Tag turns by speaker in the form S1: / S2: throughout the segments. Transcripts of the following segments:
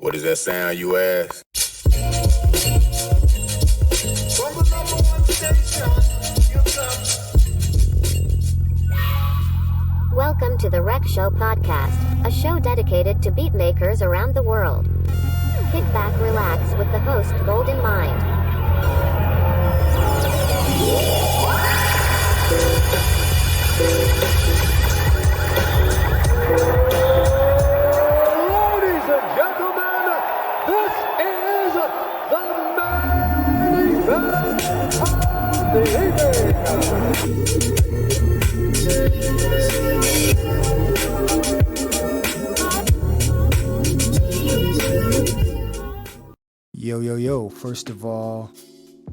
S1: What does that sound, you ask?
S2: From the number one station, you come.
S3: Welcome to the Rec Show podcast, a show dedicated to beatmakers around the world. Kick back, relax with the host Gold in mind.
S2: Ladies and gentlemen, this is the main event of the evening.
S4: Yo. First of all,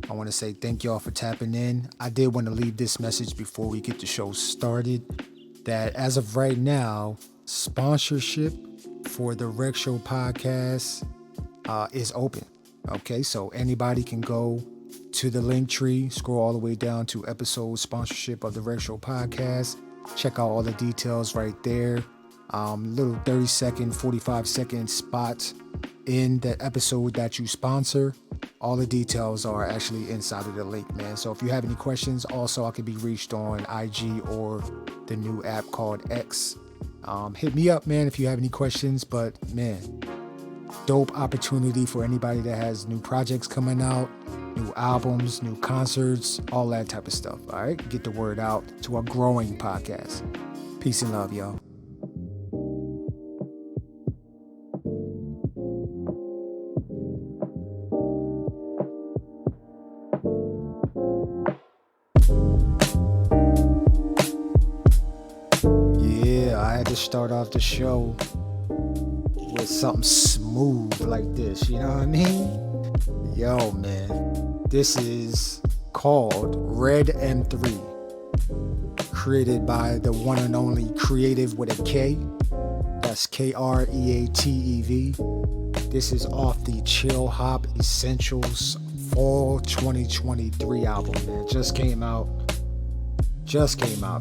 S4: I want to say thank y'all for tapping in. I did want to leave this message before we get the show started that as of right now, sponsorship for the Rec Show podcast is open. Okay, so anybody can go to the link tree, scroll all the way down to episode sponsorship of the Rec Show podcast. Check out all the details right there. Little 30-second, 45-second spots in the episode that you sponsor. All the details are actually inside of the link, man. So if you have any questions, also I can be reached on IG or the new app called X. Hit me up, man, if you have any questions. But man, dope opportunity for anybody that has new projects coming out, new albums, new concerts, all that type of stuff. All right, get the word out to a growing podcast. Peace and love, y'all. Start off the show with something smooth like this, you know what I mean? Yo, man, this is called Red M3, created by the one and only Creative with a K. That's Kreatev. This is off the Chill Hop Essentials Fall 2023 album, man. Just came out,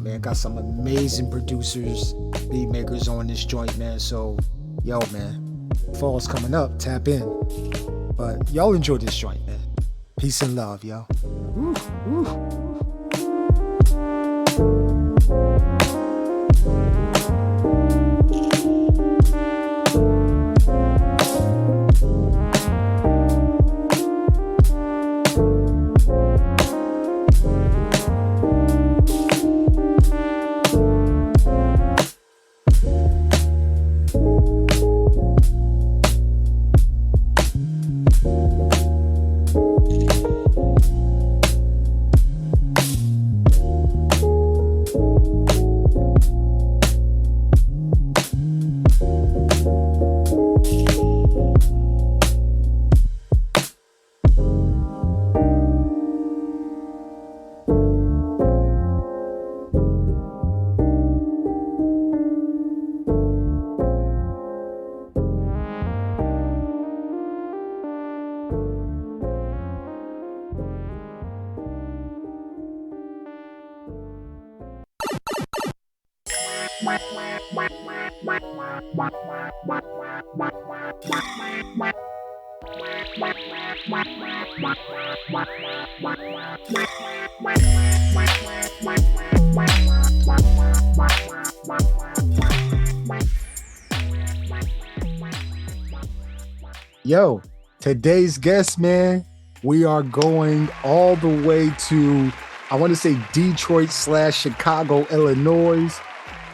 S4: man. Got some amazing producers, beatmakers on this joint, man. So, yo, man, fall's coming up. Tap in. But y'all enjoy this joint, man. Peace and love, yo. Woo. Yo, today's guest, man, we are going all the way to, I want to say Detroit/Chicago, Illinois.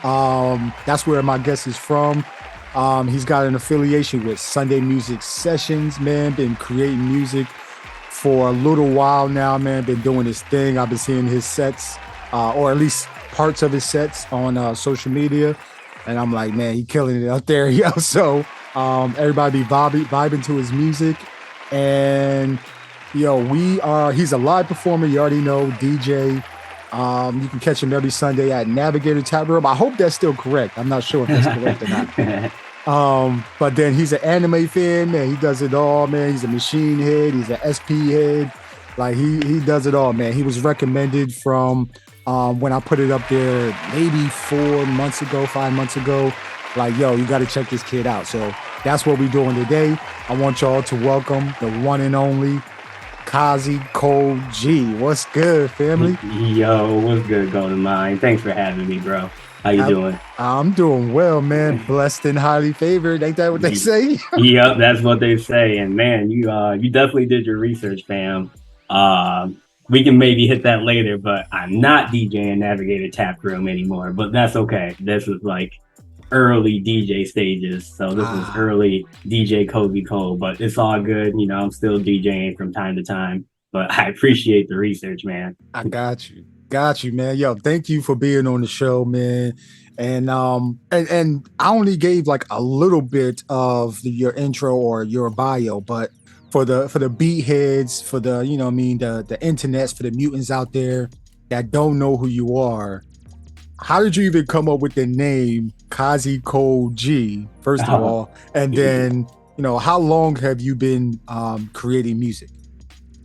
S4: That's where my guest is from. He's got an affiliation with Sunday Music Sessions, man. Been creating music for a little while now, man. Been doing his thing. I've been seeing his sets, or at least parts of his sets on social media. And I'm like, man, he killing it out there, yo. So everybody be vibing to his music. And, yo, he's a live performer. You already know, DJ. You can catch him every Sunday at Navigator Tap Room. I hope that's still correct. I'm not sure if that's correct or not. But then he's an anime fan, man. He does it all, man. He's a Maschine head. He's an SP head. Like, he does it all, man. He was recommended from when I put it up there maybe 5 months ago. Like, yo, you got to check this kid out. So That's what we're doing today. I want y'all to welcome the one and only Cozy.Cole G. What's good, family?
S5: Yo, what's good, Golden Mind? Thanks for having me, bro. How you doing?
S4: I'm doing well, man. Blessed and highly favored. Ain't that what they say?
S5: Yep, that's what they say. And man, you definitely did your research, fam. We can maybe hit that later, but I'm not DJing Navigator Tap Room anymore. But that's okay. This is like early DJ stages, so this is early DJ Cozy.Cole. But it's all good. You know, I'm still DJing from time to time. But I appreciate the research, man.
S4: I got you, man. Yo, thank you for being on the show, man. And and I only gave like a little bit of your intro or your bio, but for the beat heads, for the, you know what I mean, the internets, for the mutants out there that don't know who you are, how did you even come up with the name Cozy.Cole G, first of all? And then, you know, how long have you been creating music?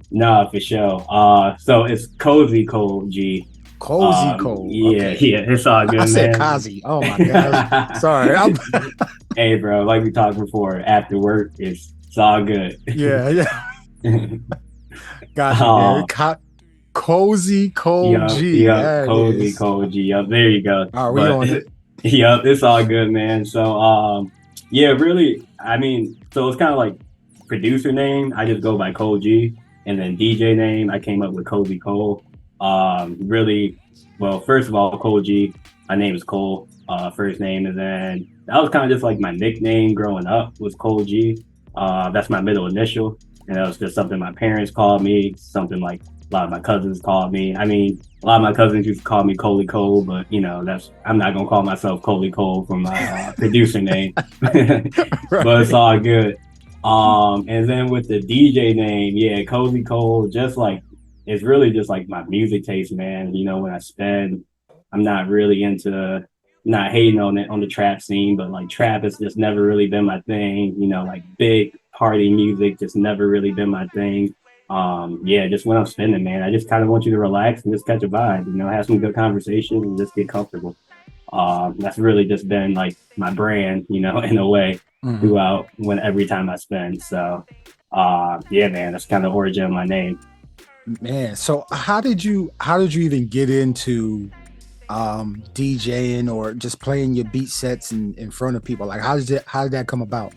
S5: No, for sure. So it's Cozy.Cole G.
S4: Cozy.Cole.
S5: Yeah,
S4: Okay.
S5: yeah, it's all good,
S4: I said
S5: man.
S4: Cozy. Oh my god. Sorry.
S5: Hey, bro, like we talked before, after work, it's all good.
S4: Yeah. Got you, man. Cozy.Cole G.
S5: Yeah, Cozy.Cole G. Yep, there you go.
S4: All right, we on it.
S5: Yep, it's all good, man. So, yeah, really, I mean, so it's kind of like producer name. I just go by Cole G, and then DJ name. I came up with Cozy.Cole. Really, well, first of all, Cole G. My name is Cole, first name, and then that was kind of just like my nickname growing up was Cole G. That's my middle initial, and that was just something my parents called me, something like a lot of my cousins called me. I mean, a lot of my cousins used to call me Coley-Cole, but you know, I'm not gonna call myself Coley-Cole from my producer name.
S4: Right.
S5: But it's all good. And then with the DJ name, yeah, Cozy.Cole, just like, it's really just like my music taste, man. You know, when I spend, I'm not really not hating on the trap scene, but like trap has just never really been my thing. You know, like big party music just never really been my thing. Yeah, just when I'm spending, man, I just kind of want you to relax and just catch a vibe, you know, have some good conversation and just get comfortable. That's really just been like my brand, you know, in a way throughout every time I spend. So, yeah, man, that's kind of the origin of my name.
S4: Man, so how did you even get into DJing or just playing your beat sets in front of people? Like, how did that come about?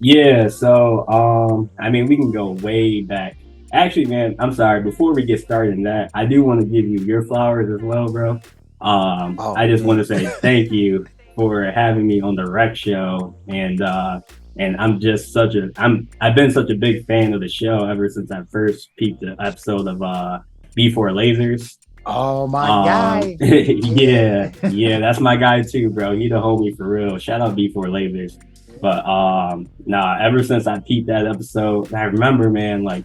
S5: Yeah, so I mean, we can go way back. Actually, man, I'm sorry. Before we get started in that, I do want to give you your flowers as well, bro. I just want to say thank you for having me on the Rec Show, and I'm just I've been such a big fan of the show ever since I first peeped the episode of B4 Lasers.
S4: Oh my guy.
S5: yeah, that's my guy too, bro. He the homie for real. Shout out B4 Lasers. But nah, ever since I peeped that episode, I remember, man, like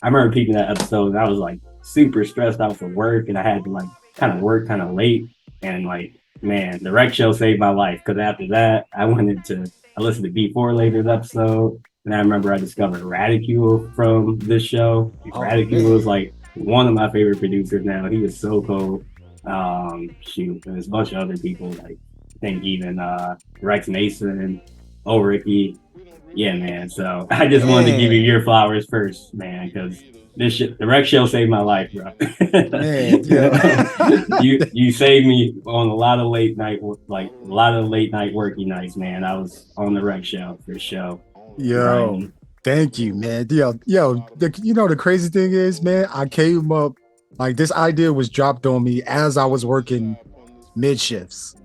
S5: I remember peeping that episode and I was like super stressed out for work, and I had to like kind of work kind of late, and like, man, the Rec Show saved my life, because after that I listened to B4 Lasers episode, and I remember I discovered Radicule from this show. Radicule was like one of my favorite producers now. He was so cool. Shoot, there's a bunch of other people, like I think even Rex Mason, Ricky. Yeah, man. So I just wanted to give you your flowers first, man, because the Rec Show saved my life, bro.
S4: Man, yeah.
S5: you saved me on a lot of late night working nights, man. I was on the Rec Show for sure.
S4: Yo, right. Thank you, man. You know, the crazy thing is, man, I came up, like, this idea was dropped on me as I was working mid shifts.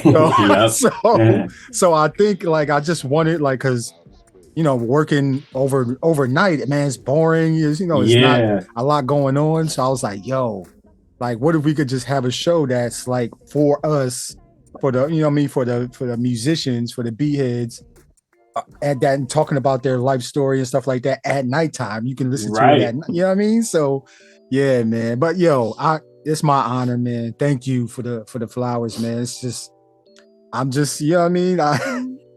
S4: So I think, like, I just wanted, like, because, you know, working overnight, man, it's boring. It's not a lot going on. So I was like, yo, like, what if we could just have a show that's like for us, for the, you know what I mean, for the musicians, for the beat heads, at that, and talking about their life story and stuff like that at nighttime. You can listen to it at night, you know what I mean? So yeah, man. But yo, it's my honor, man. Thank you for the flowers, man. It's just, I'm just, you know what I mean?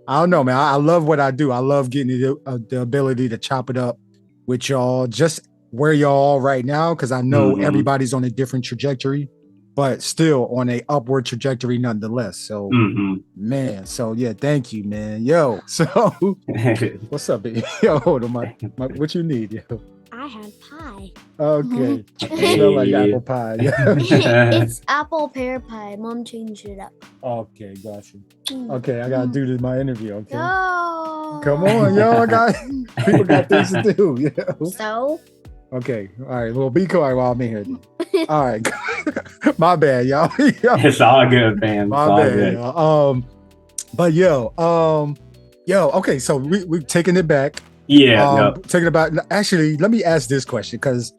S4: I don't know, man. I love what I do. I love getting the ability to chop it up with y'all, just where y'all are right now, because I know everybody's on a different trajectory. but still on a upward trajectory nonetheless. So man, so yeah, thank you, man. Yo, so what's up, baby? Yo, hold on, my what you need, yo?
S6: I had pie.
S4: Okay. Smell like apple pie. Yeah.
S6: It's apple pear pie. Mom changed it up.
S4: Okay, gotcha. Okay, I gotta do this my interview. Okay.
S6: Yo.
S4: Come on, yo. I got people got things to do. Yo.
S6: So?
S4: Okay. All right. Well, be quiet while I'm in here. All right. My bad, y'all.
S5: It's all good, fam.
S4: My bad. Y'all. But yo, okay, so we taking it back.
S5: Yeah,
S4: taking it back. Actually, let me ask this question, because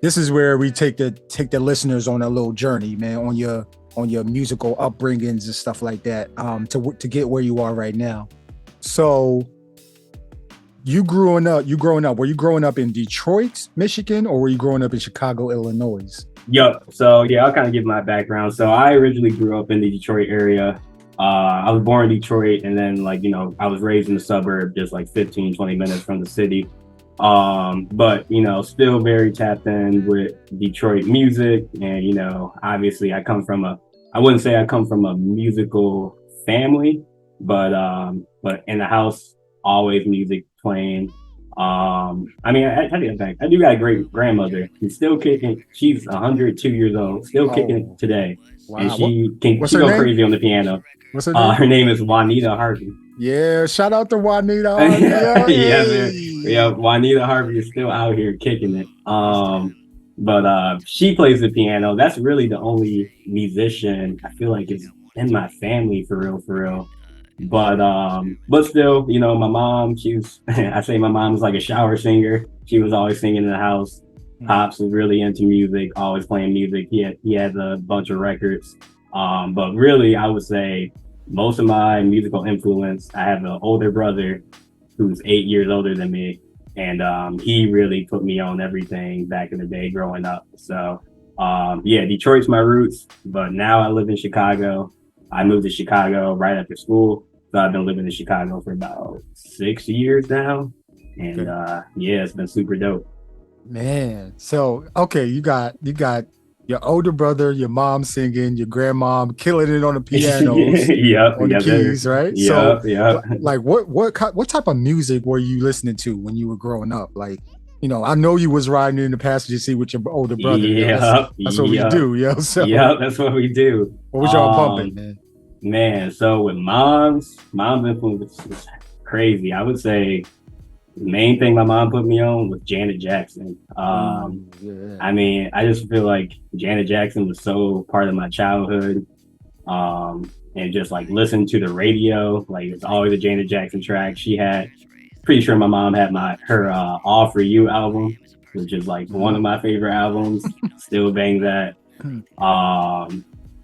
S4: this is where we take the listeners on a little journey, man, on your musical upbringings and stuff like that, to get where you are right now. So were you growing up in Detroit, Michigan, or were you growing up in Chicago, Illinois?
S5: So I'll kind of give my background. So I originally grew up in the Detroit area. I was born in Detroit, and then I was raised in the suburb, just like 15, 20 minutes from the city. But still very tapped in with Detroit music. And, obviously I wouldn't say I come from a musical family, but in the house, always music playing. I tell you that I do got a great grandmother who's still kicking. She's 102 years old, still kicking today. Wow. And she go crazy on the piano.
S4: What's her name?
S5: Her name is Juanita Harvey.
S4: Yeah, shout out to Juanita Harvey.
S5: Yeah, Juanita Harvey is still out here kicking it. But she plays the piano. That's really the only musician I feel like is in my family for real. But still, my mom, I say my mom was like a shower singer. She was always singing in the house. Pops was really into music, always playing music. He had a bunch of records. But really, I would say most of my musical influence, I have an older brother who's 8 years older than me. And he really put me on everything back in the day growing up. So Detroit's my roots, but now I live in Chicago. I moved to Chicago right after school. So I've been living in Chicago for about 6 years now. And it's been super dope. Man. So, okay, you got your older brother, your mom singing, your grandmom killing it on the piano, on the keys, right? Yeah.
S4: Like what type of music were you listening to when you were growing up? Like, I know you was riding in the passenger seat with your older brother.
S5: Yeah,
S4: that's what we do, So
S5: that's what we do.
S4: What was y'all pumping, man?
S5: Man, so with mom's influence was crazy. I would say the main thing my mom put me on was Janet Jackson. I just feel like Janet Jackson was so part of my childhood. And just like listening to the radio, like it's always a Janet Jackson track. Pretty sure my mom had her All For You album, which is like one of my favorite albums. Still bang that. And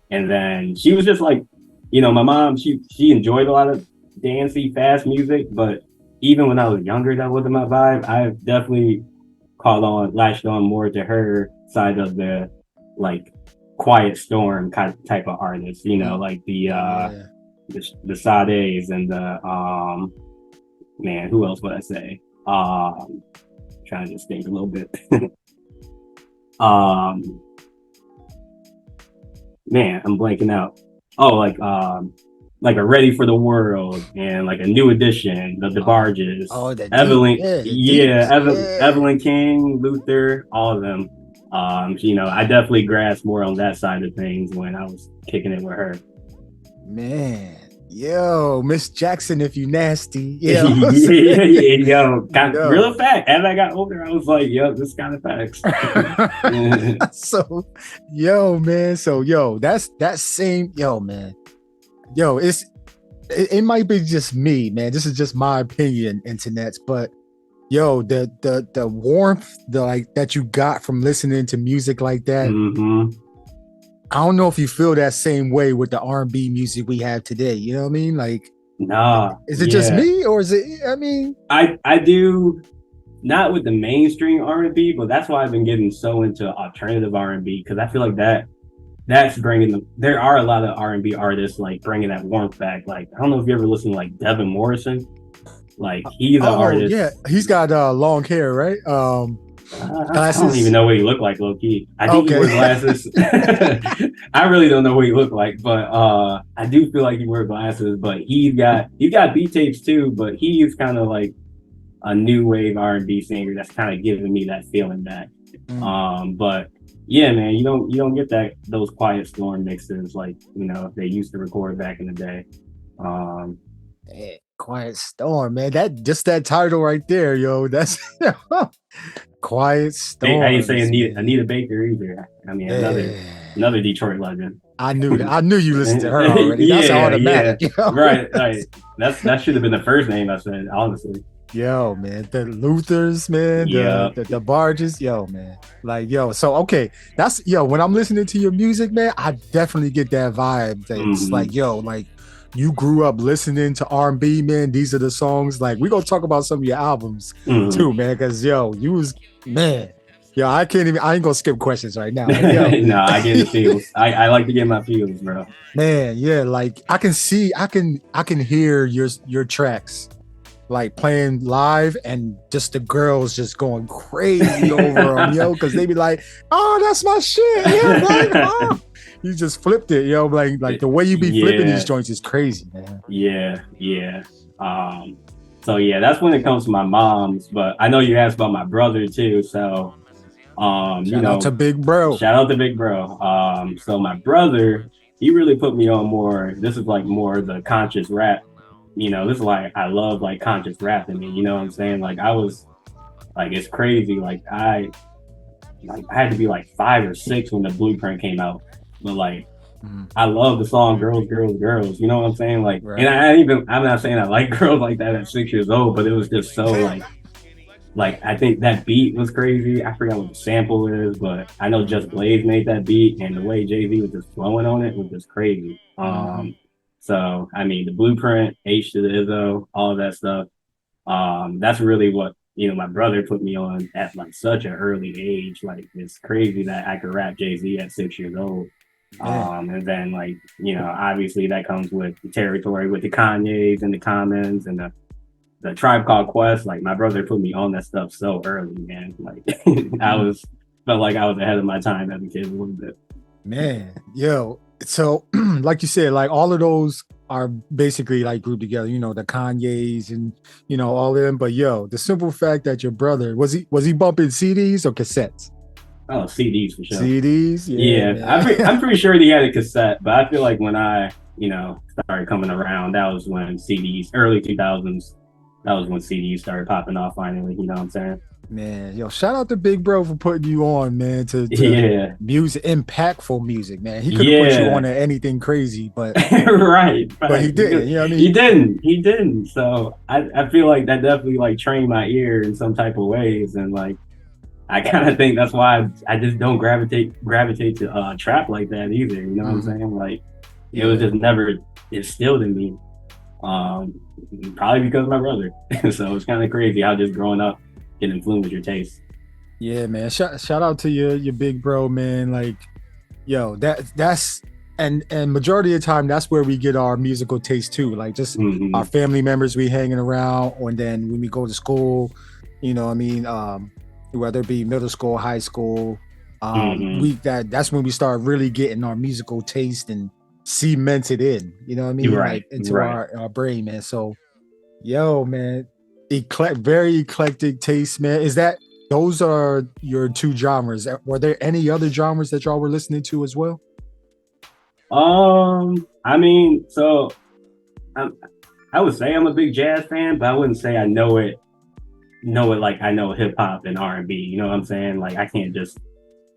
S5: then she was just like, my mom, she enjoyed a lot of dancey, fast music, but even when I was younger, that wasn't my vibe. I definitely latched on more to her side of the like quiet storm type of artist, like the Sades and the man, who else would I say? Trying to just think a little bit. Man, I'm blanking out. Oh, like a Ready for the World and like a New Edition, the DeBarges, Evelyn, Evelyn King, Luther, all of them. I definitely grasped more on that side of things when I was kicking it with her.
S4: Man, yo, Miss Jackson, if you nasty,
S5: real fact. As I got older, I was like, yo, this kind of facts.
S4: So, man, that same, man. It might be just me, man. This is just my opinion, internets, but the warmth, that you got from listening to music like that. I don't know if you feel that same way with the R&B music we have today. You know what I mean? Like,
S5: nah.
S4: Is it just me, or is it?
S5: I do not with the mainstream R&B, but that's why I've been getting so into alternative R&B, because I feel like that's bringing there are a lot of R&B artists like bringing that warmth back. Like, I don't know if you ever listen to like Devin Morrison. Like, he's an artist.
S4: Yeah, he's got long hair, right?
S5: I don't even know what he looked like, low key. I think he
S4: Okay.
S5: wore glasses. I really don't know what he looked like, but I do feel like he wore glasses. But he's got beat tapes too. But he's kind of like a new wave R&B singer that's kind of giving me that feeling back. But yeah, man, you don't get those Quiet Storm mixes like they used to record back in the day.
S4: Man, Quiet Storm, man. That title right there, yo. That's Quiet Storm.
S5: I didn't say Anita Baker either. I mean, another Detroit legend.
S4: I knew that. I knew you listened to her already. That's automatic.
S5: Yeah. Right. That should have been the first name I said, honestly.
S4: Yo, man, the Luthers, man, the Barges, yo, man, like, yo. So, okay, that's when I'm listening to your music, man, I definitely get that vibe. That it's like, yo, like you grew up listening to R&B, man. These are the songs. Like, we gonna talk about some of your albums too, man, because you was, man. Yo, I ain't gonna skip questions right now. Yo.
S5: No, I get the feels. I like to get my feels, bro.
S4: Man, yeah, like I can hear your tracks like playing live and just the girls just going crazy over them, yo, because they be like, oh, that's my shit. Yeah, like, oh. You just flipped it, yo. Like the way you be flipping these joints is crazy, man.
S5: Yeah. So yeah, that's when it comes to my mom's, but I know you asked about my brother too, so
S4: shout out to Big Bro.
S5: So my brother, he really put me on more. This is like more the conscious rap. This is why I love like conscious rapping. You know what I'm saying? Like I was like, it's crazy. Like I had to be like 5 or 6 when the Blueprint came out. But like I love the song Girls, Girls, Girls. You know what I'm saying? Like, right. And I'm not saying I like girls like that at 6 years old, but it was just so like I think that beat was crazy. I forgot what the sample is, but I know Just Blaze made that beat, and the way Jay-Z was just flowing on it was just crazy. So I mean, the Blueprint, H to the Izzo, all of that stuff. That's really what my brother put me on at like such an early age. Like it's crazy that I could rap Jay-Z at 6 years old. And then like obviously that comes with the territory with the Kanye's and the Commons and the Tribe Called Quest. Like my brother put me on that stuff so early, man. Like felt like I was ahead of my time as a kid a little bit.
S4: Man, yo. So like you said, like all of those are basically like grouped together, the Kanye's and all of them. But yo, the simple fact that your brother was he bumping CDs or cassettes?
S5: Oh, CDs for sure.
S4: CDs,
S5: yeah. I'm pretty sure he had a cassette, but I feel like when I started coming around, that was when CDs, early 2000s, that was when CDs started popping off finally. You know what I'm saying?
S4: Man, yo, shout out to Big Bro for putting you on, man, to music, impactful music, man. He could have put you on to anything crazy, but
S5: right.
S4: But he didn't. You know what I mean?
S5: He didn't. So I feel like that definitely like trained my ear in some type of ways, and like I kind of think that's why I just don't gravitate to trap like that either. You know what I'm saying? Like it was just never instilled in me. Probably because of my brother. So it's kind of crazy how just growing up can influence your taste.
S4: Yeah, man. Shout out to your Big Bro, man. Like, yo, that's and majority of the time that's where we get our musical taste too. Like just our family members we hanging around, and then when we go to school, whether it be middle school, high school, that's when we start really getting our musical taste and cemented in. You know what I mean?
S5: Right.
S4: Like into our brain, man. So, yo, man. Very eclectic taste, man. Those are your 2 genres? Were there any other genres that y'all were listening to as well?
S5: I mean, so I would say I'm a big jazz fan, but I wouldn't say I know it like I know hip hop and R&B. You know what I'm saying? Like I can't just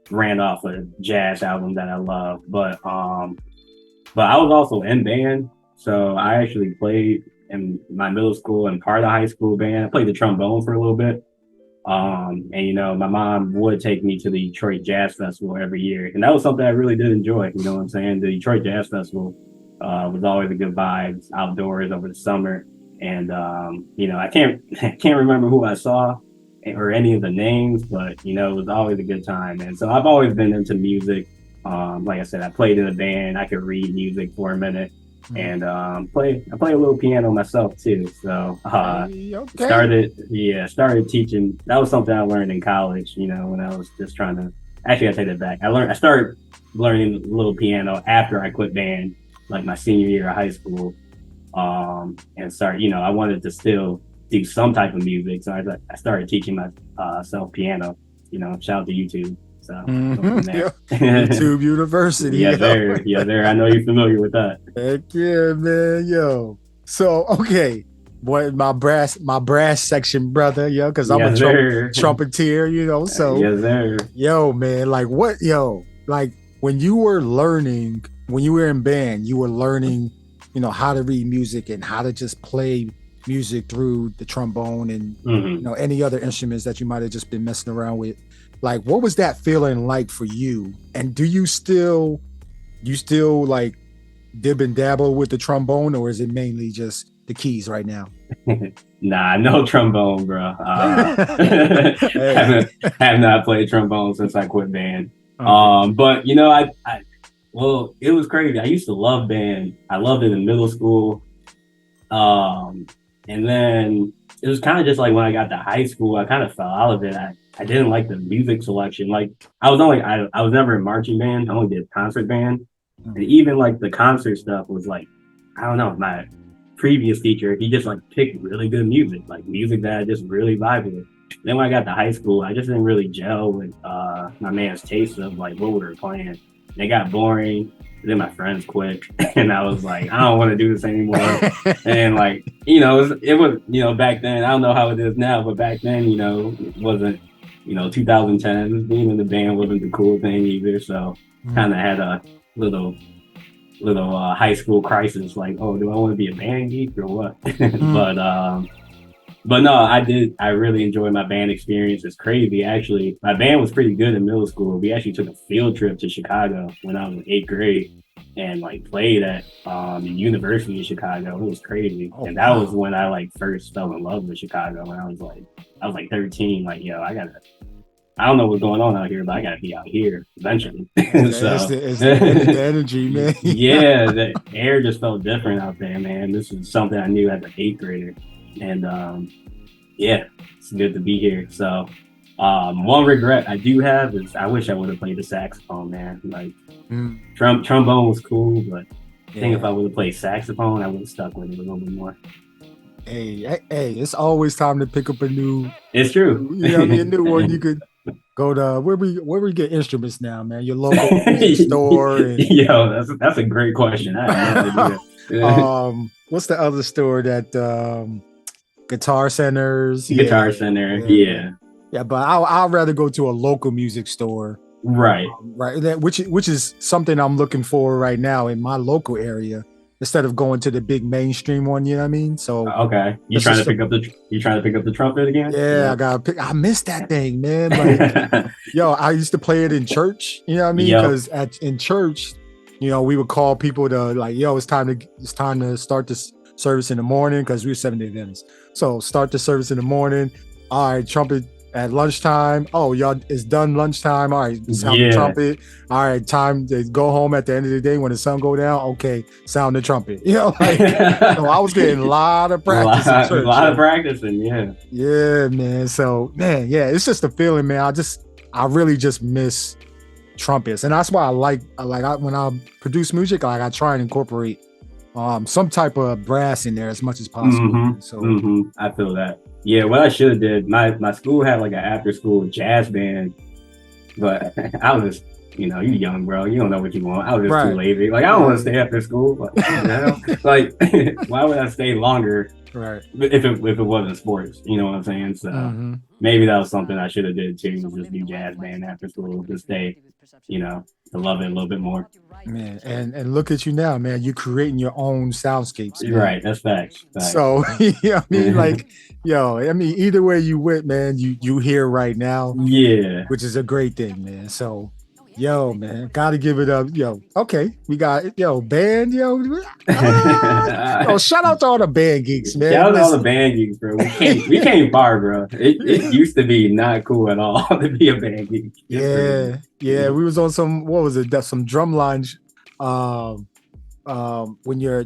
S5: ran off a jazz album that I love, but I was also in band, so I actually played in my middle school and part of the high school band. I played the trombone for a little bit. And my mom would take me to the Detroit Jazz Festival every year. And that was something I really did enjoy. You know what I'm saying? The Detroit Jazz Festival was always a good vibe outdoors over the summer. And I can't remember who I saw or any of the names, but it was always a good time. And so I've always been into music. Like I said, I played in a band. I could read music for a minute. and I play a little piano myself too. So started teaching. That was something I learned in college. You know, when I was just trying to. Actually, I take that back. I started learning a little piano after I quit band, like my senior year of high school. And started, you know, I wanted to still do some type of music, so I started teaching myself piano. You know, shout out to YouTube. So
S4: YouTube University.
S5: Yeah, there. I know you're familiar with that.
S4: Heck yeah, man, yo. So okay, boy, my brass section, brother, yo, because I'm a trumpeter, you know. So
S5: yes, sir.
S4: Yo, man, like what, yo, like when you were learning, when you were in band, you were learning, you know, how to read music and how to just play music through the trombone and you know any other instruments that you might have just been messing around with. Like, what was that feeling like for you? And do you still like dib and dabble with the trombone, or is it mainly just the keys right now?
S5: Nah, no trombone, bro. Have not played trombone since I quit band. Okay. But you know, well, it was crazy. I used to love band. I loved it in middle school. And then it was kind of just like when I got to high school, I kind of fell out of it. I didn't like the music selection. Like I was never in marching band. I only did concert band. And even like the concert stuff was like, I don't know, my previous teacher, he just like picked really good music, like music that I just really vibe with. Then when I got to high school, I just didn't really gel with my man's taste of like what we were playing. It got boring. Then my friends quit, and I was like, I don't want to do this anymore. And like, you know, it was, you know, back then, I don't know how it is now, but back then, you know, it wasn't, you know, 2010, being in the band wasn't the cool thing either. So kind of had a little high school crisis, like, oh, do I want to be a band geek or what? But no, I really enjoyed my band experience. It's crazy. Actually, my band was pretty good in middle school. We actually took a field trip to Chicago when I was in 8th grade and like played at the University of Chicago. It was crazy. And that was when I like first fell in love with Chicago. When I was like 13, like, yo, I don't know what's going on out here, but I gotta be out here eventually.
S4: It's the energy, man.
S5: Yeah, the air just felt different out there, man. This is something I knew as an 8th grader. And yeah, it's good to be here. So one regret I do have is I wish I would have played the saxophone, man. Like trombone was cool, but I think if I would have played saxophone, I would have stuck with it a little bit more.
S4: Hey, it's always time to pick up a new.
S5: It's true.
S4: You know what I mean? A new one. You could go to where we get instruments now, man. Your local music store. And,
S5: yo, that's a great question. I have no idea.
S4: What's the other store that Guitar Centers?
S5: Guitar Center, yeah.
S4: But I'd rather go to a local music store,
S5: right?
S4: Right, which is something I'm looking for right now in my local area, instead of going to the big mainstream one. You know what I mean? So
S5: okay, you trying to pick up the trumpet again?
S4: Yeah, I missed that thing, man. Like, yo, I used to play it in church. You know what I mean? Because in church, you know, we would call people to like, yo, it's time to start this service in the morning, because we were 7 Day Adventists. So start the service in the morning. All right, trumpet at lunchtime. Oh, y'all, it's done lunchtime. All right, sound the trumpet. All right, time to go home at the end of the day when the sun go down. Okay, sound the trumpet. You know, like, so I was getting a lot of practice in church.
S5: A lot of practicing, yeah.
S4: Yeah, man. So, man, yeah, it's just a feeling, man. I really just miss trumpets, and that's why I like when I produce music, like I try and incorporate some type of brass in there as much as possible. So
S5: I feel that. Yeah, what I should have did, my school had like an after school jazz band, but I was just, you know, you young, bro, you don't know what you want. I was just too lazy. Like, I don't want to stay after school. But, you know, like, why would I stay longer? Right. If it wasn't sports, you know what I'm saying? So maybe that was something I should have did too, just do jazz band after school, just stay, you know, to love it a little bit more.
S4: Man, and look at you now, man. You're creating your own soundscapes. Man.
S5: Right, that's facts.
S4: So, yeah, I mean, like, yo, I mean, either way you went, man, you here right now.
S5: Yeah.
S4: Which is a great thing, man. So, yo, man, gotta give it up. Yo, okay, we got band, yo, shout out to all the band geeks, man.
S5: Shout out to all the band geeks, bro. We came far, bro. It used to be not cool at all to be a band geek. Yeah,
S4: we was on some, what was it? Some Drumline when your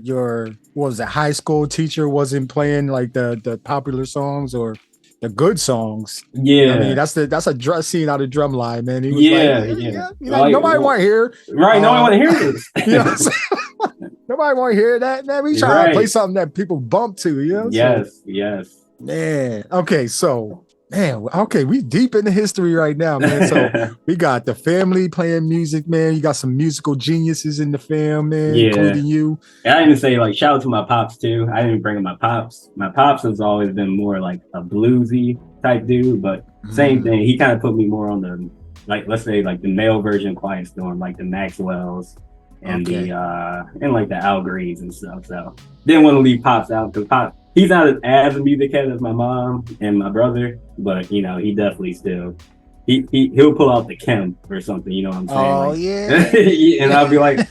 S4: what was it, high school teacher wasn't playing like the popular songs or the good songs.
S5: Yeah.
S4: I mean, that's a scene out of Drumline, man. He was
S5: Yeah,
S4: like,
S5: yeah.
S4: You know, nobody want to hear.
S5: Right, nobody want to hear this.
S4: You know what I'm saying? Nobody want to hear that, man. We try to play something that people bump to, you know?
S5: Yes, yes.
S4: Man. Okay, so we deep in the history right now, man. So we got the family playing music, man. You got some musical geniuses in the fam, man, including you.
S5: And I even say, like, shout out to my pops too. I didn't bring up my pops. My pops has always been more like a bluesy type dude, but same thing. He kind of put me more on the, like, let's say like the male version of Quiet Storm, like the Maxwells and the like the Al Greens and stuff. So didn't want to leave Pops out because Pops, he's not as a music head as my mom and my brother, but you know, he definitely still he'll pull out the Kim or something, you know what I'm saying?
S4: Oh,
S5: like,
S4: yeah.
S5: and I'll be like,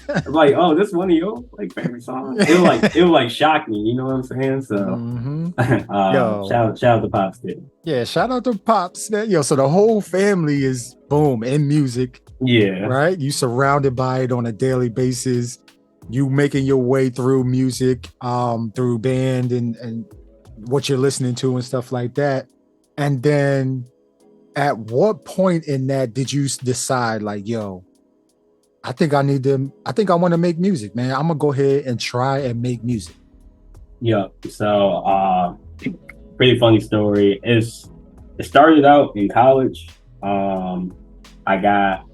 S5: oh, this one of your like favorite songs. It'll like shock me, you know what I'm saying? So shout out to Pops too.
S4: Yeah, shout out to Pops, man. Yo, so the whole family is boom in music.
S5: Yeah.
S4: Right? You surrounded by it on a daily basis. You making your way through music, through band and what you're listening to and stuff like that. And then at what point in that did you decide like, yo, I think I want to make music, man. I'm gonna go ahead and try and make music.
S5: Yeah. So pretty funny story. It started out in college. I got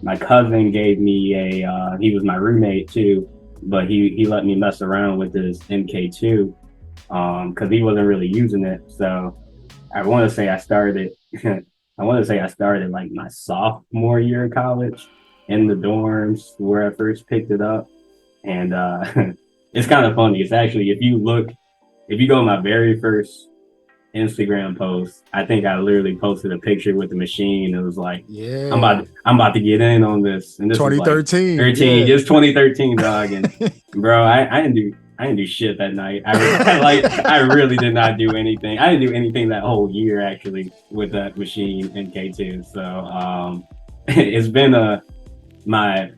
S5: my cousin gave me he was my roommate too, but he let me mess around with his MK2 because he wasn't really using it. So I want to say I started like my sophomore year of college in the dorms where I first picked it up. And it's kind of funny. It's actually, if you go to my very first Instagram post, I think I literally posted a picture with the Maschine. It was like, yeah, I'm about to get in on this. And this
S4: 2013.
S5: Was like 13, it's 2013, dog. And bro, I didn't do shit that night. I really did not do anything. I didn't do anything that whole year actually with that Maschine in K2. So it's been my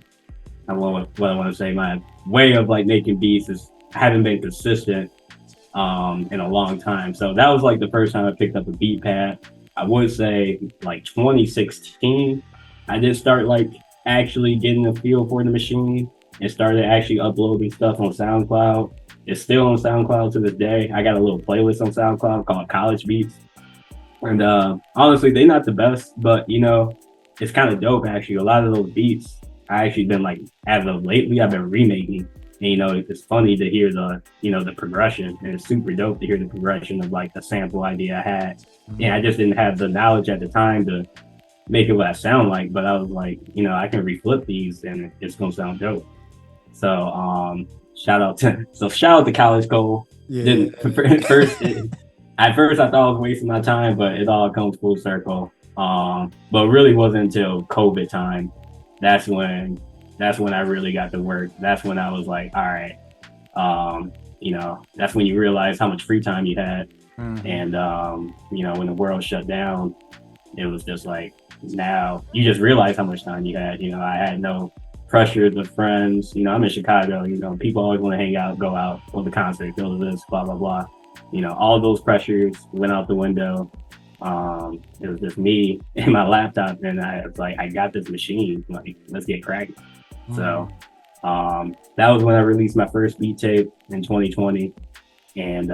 S5: way of like making beats is I haven't been consistent in a long time. So that was like the first time I picked up a beat pad. I would say like 2016, I did start like actually getting a feel for the Maschine and started actually uploading stuff on SoundCloud. It's still on SoundCloud to this day. I got a little playlist on SoundCloud called College Beats. And honestly, they're not the best, but you know, it's kind of dope actually. A lot of those beats I actually been like, as of lately, I've been remaking. And you know, it's funny to hear the progression, and it's super dope to hear the progression of like the sample idea I had. And I just didn't have the knowledge at the time to make it what I sound like, but I was like, you know, I can reflip these and it's gonna sound dope. So shout out to College.Cole. Yeah. At first I thought I was wasting my time, but it all comes full circle. But it really wasn't until COVID time. That's when I really got to work. That's when I was like, all right, you know, that's when you realize how much free time you had. And you know, when the world shut down, it was just like, now you just realize how much time you had. You know, I had no pressures with friends. You know, I'm in Chicago, you know, people always want to hang out, go out, go to the concert, go to this, blah, blah, blah. You know, all those pressures went out the window. It was just me and my laptop, and I was like, I got this Maschine, like, let's get cracking. So that was when I released my first beat tape in 2020. And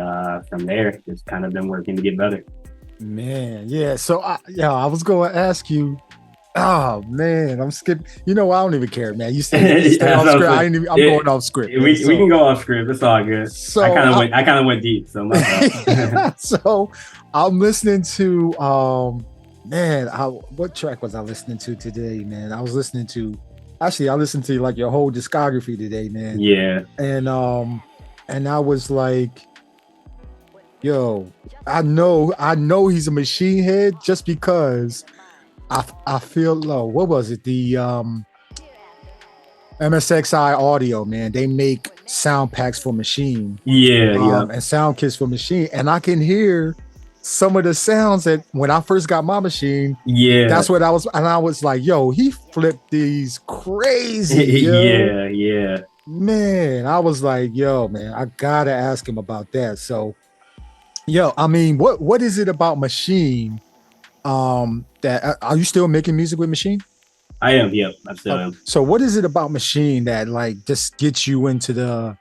S5: from there, it's kind of been working to get better. Man,
S4: yeah. So I was going to ask you. Oh man, I'm skipping. You know, I don't even care, man. You stay off script. I'm going off script.
S5: We can go off script. It's all good. So I kind of went deep. So
S4: so I'm listening to what track was I listening to today, man? I listened to like your whole discography today, man.
S5: Yeah.
S4: And I was like, yo, I know he's a Maschine head just because I feel low. What was it? The MSXI Audio, man. They make sound packs for Maschine.
S5: Yeah.
S4: And sound kits for Maschine. And I can hear some of the sounds that when I first got my machine,
S5: Yeah.
S4: that's what I was like, yo, he flipped these crazy, yo.
S5: Yeah.
S4: Man, I was like, yo, man, I gotta ask him about that. So, yo, I mean, what is it about Maschine? That are you still making music with Maschine?
S5: I am. Yep, I still am.
S4: So, what is it about Maschine that like just gets you into the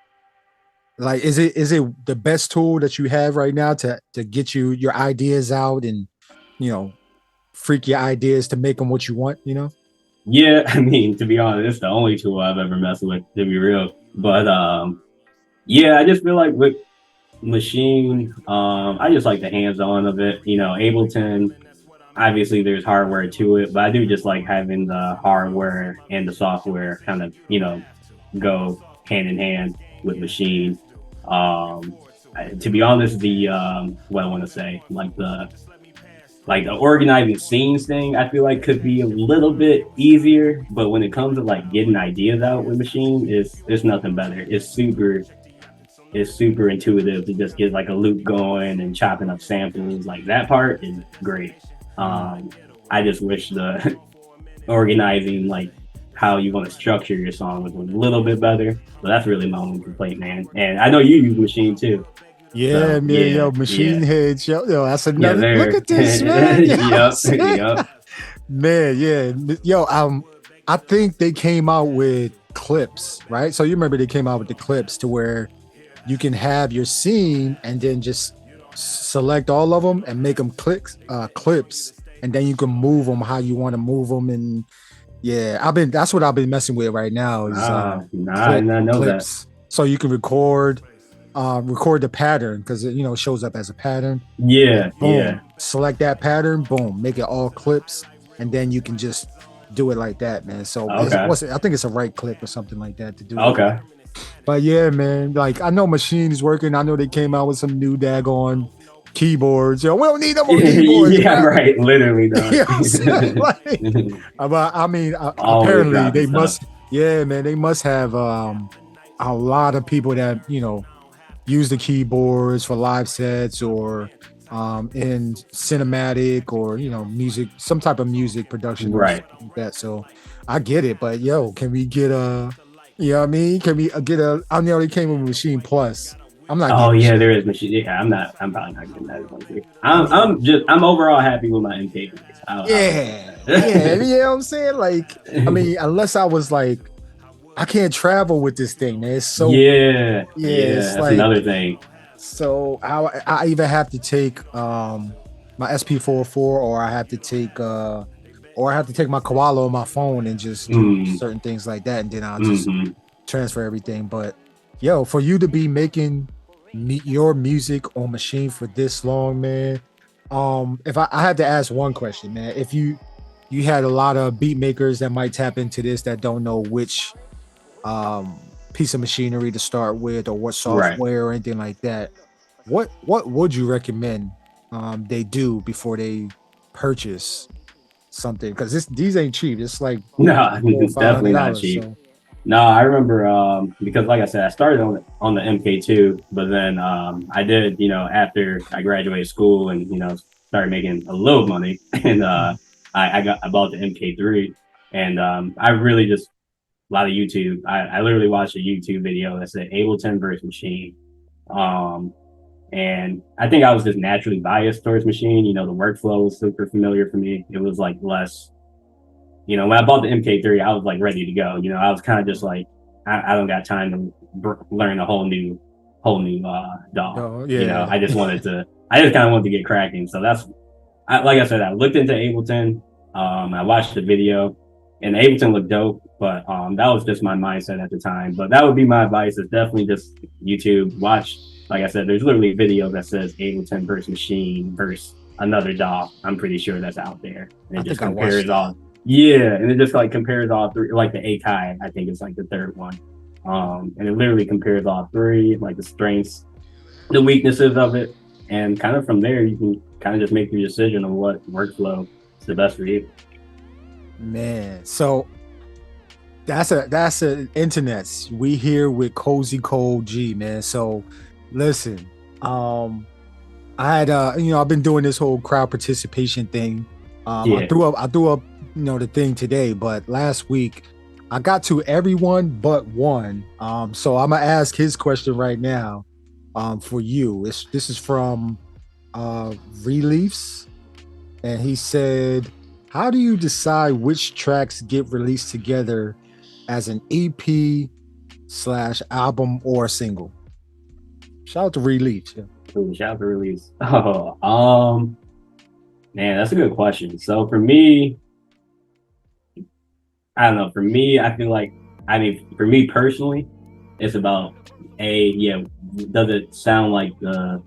S4: like? Is it the best tool that you have right now to get your ideas out and freak your ideas to make them what you want?
S5: Yeah, I mean, to be honest, it's the only tool I've ever messed with, to be real. But yeah, I just feel like with Maschine, I just like the hands-on of it. Ableton, obviously there's hardware to it, but I do just like having the hardware and the software kind of, go hand in hand with Maschine. To be honest, the what I want to say, like the organizing scenes thing, I feel like could be a little bit easier, but when it comes to like getting ideas out with Maschine, it's nothing better. It's super intuitive to just get like a loop going and chopping up samples. Like that part is great. I just wish the organizing, like how you want to structure your song was a little bit better. But that's really my only complaint, man. And I know you use Maschine too.
S4: Yeah, so, man, yo, Maschine heads, yo, that's another. Look at this, man.
S5: Yep.
S4: Man, yeah, yo, I think they came out with clips, right? So you remember they came out with the clips to where you can have your scene and then just select all of them and make them clips, and then you can move them how you want to move them. And yeah, that's what I've been messing with right now. Is
S5: I didn't know
S4: clips. That. So you can record the pattern because it shows up as a pattern.
S5: Yeah,
S4: boom,
S5: yeah.
S4: Select that pattern, boom, make it all clips, and then you can just do it like that, man. So I think it's a right clip or something like that to do.
S5: Okay.
S4: But yeah, man, like I know Maschine is working. I know they came out with some new daggone keyboards. Yo, we don't need them on keyboards.
S5: Yeah, man. Right. Literally, no.
S4: You know what I'm saying? But I mean, apparently they must. Yeah, man, they must have a lot of people that use the keyboards for live sets or in cinematic or music, some type of music production,
S5: right?
S4: Like that. So I get it, but yo, can we get you know what I mean? Can we get I know they came with Maschine Plus. I'm not.
S5: Oh yeah, there is Maschine. Yeah, I'm probably not getting that one. I'm overall happy with my MK.
S4: Yeah, you know what I'm saying? Like, I mean, unless I was like, I can't travel with this thing, man. It's so
S5: yeah. That's like, another thing.
S4: So I either have to take my SP404 or I have to take my Koala on my phone and just do certain things like that, and then I'll just transfer everything. But yo, for you to be making your music on Maschine for this long, man. If I had to ask one question, man, if you had a lot of beat makers that might tap into this that don't know which piece of machinery to start with or what software or anything like that, what would you recommend they do before they purchase something? Because these ain't cheap. It's like
S5: it's definitely not cheap. So. No, I remember because like I said, I started on the MK2, but then I did, after I graduated school and started making a little money, and I bought the MK3, and I really just a lot of YouTube. I literally watched a YouTube video that said Ableton versus Maschine, and I think I was just naturally biased towards Maschine. The workflow was super familiar for me. It was like less. When I bought the MK3, I was like ready to go. I was kind of just like, I don't got time to learn a whole new DAW. Oh, yeah. I just kind of wanted to get cracking. So like I said, I looked into Ableton. I watched the video, and Ableton looked dope, but that was just my mindset at the time. But that would be my advice: is definitely just YouTube. Watch, like I said, there's literally a video that says Ableton versus Maschine versus another DAW. I'm pretty sure that's out there, and it just compares all. Yeah, and it just like compares all three, like the Akai, I think it's like the third one. And it literally compares all three, like the strengths, the weaknesses of it, and kind of from there you can kind of just make your decision on what workflow is the best for you.
S4: Man, so that's an internet. We here with Cozy.Cole G, man. So listen, I had I've been doing this whole crowd participation thing.
S5: Yeah.
S4: I threw up the thing today, but last week I got to everyone but one. So I'm gonna ask his question right now. For you. This is from Reliefs, and he said, how do you decide which tracks get released together as an EP / album or single? Shout out to Reliefs. Yeah.
S5: Ooh, shout out to Release. Man, that's a good question. So for me, I don't know. For me, I feel like, for me personally, it's about does it sound like the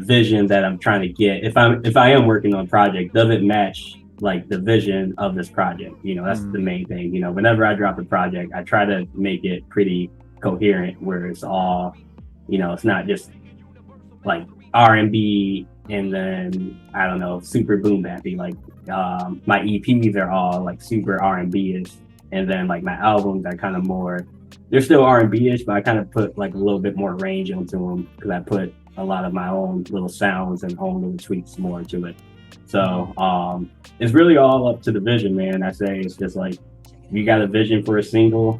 S5: vision that I'm trying to get? If I am working on a project, does it match like the vision of this project? That's the main thing. Whenever I drop a project, I try to make it pretty coherent, where it's all, it's not just like R&B and then I don't know, super boom bappy. Like my EPs are all like super R&B-ish, and then like my albums are kind of more, they're still R&B-ish, but I kind of put like a little bit more range into them because I put a lot of my own little sounds and own little tweaks more into it. So it's really all up to the vision, man. I say it's just like, if you got a vision for a single,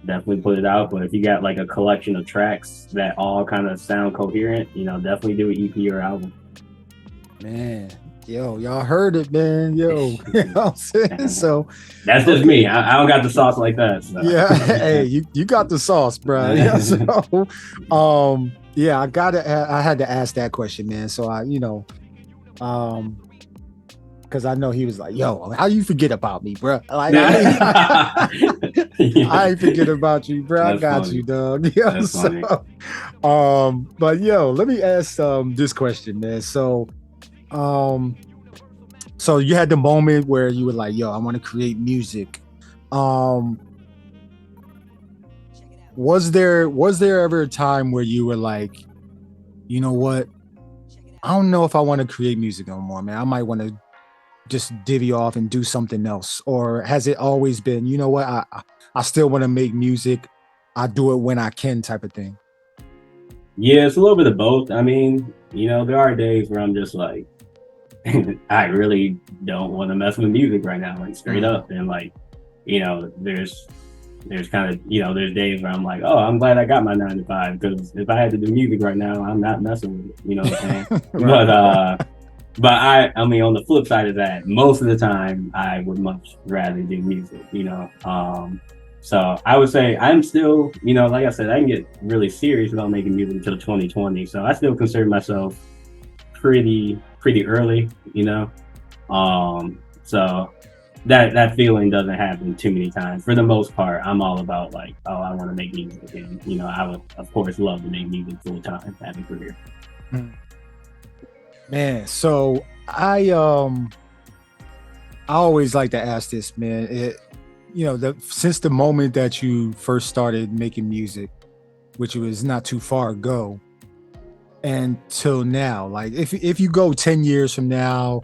S5: definitely put it out. But if you got like a collection of tracks that all kind of sound coherent, definitely do an EP or album.
S4: Man, yo, y'all heard it, man. Yo, you know what I'm saying? So
S5: that's just me. I don't got the sauce like that. So.
S4: Yeah, hey, you got the sauce, bro. Yeah, so yeah, I had to ask that question, man. So because I know he was like, yo, how you forget about me, bro? Like, I ain't forget about you, bro. I got you, dog. Yeah, so, but yo, let me ask this question, man. So you had the moment where you were like, yo, I want to create music. Was there ever a time where you were like, you know what? I don't know if I want to create music no more, man. I might want to just divvy off and do something else. Or has it always been, you know what? I still want to make music. I do it when I can, type of thing.
S5: Yeah, it's a little bit of both. I mean, there are days where I'm just like, I really don't want to mess with music right now, like straight up. And like, there's kind of, there's days where I'm like, oh, I'm glad I got my 9 to 5, because if I had to do music right now, I'm not messing with it. You know what I'm saying? Right. But I mean, on the flip side of that, most of the time I would much rather do music, so I would say I'm still, like I said, I didn't get really serious about making music until 2020. So I still consider myself pretty early, so that feeling doesn't happen too many times. For the most part, I'm all about like, oh, I want to make music again. I would of course love to make music full time, have a career.
S4: Man, so I always like to ask this, man. Since the moment that you first started making music, which was not too far ago, and till now, like if you go 10 years from now,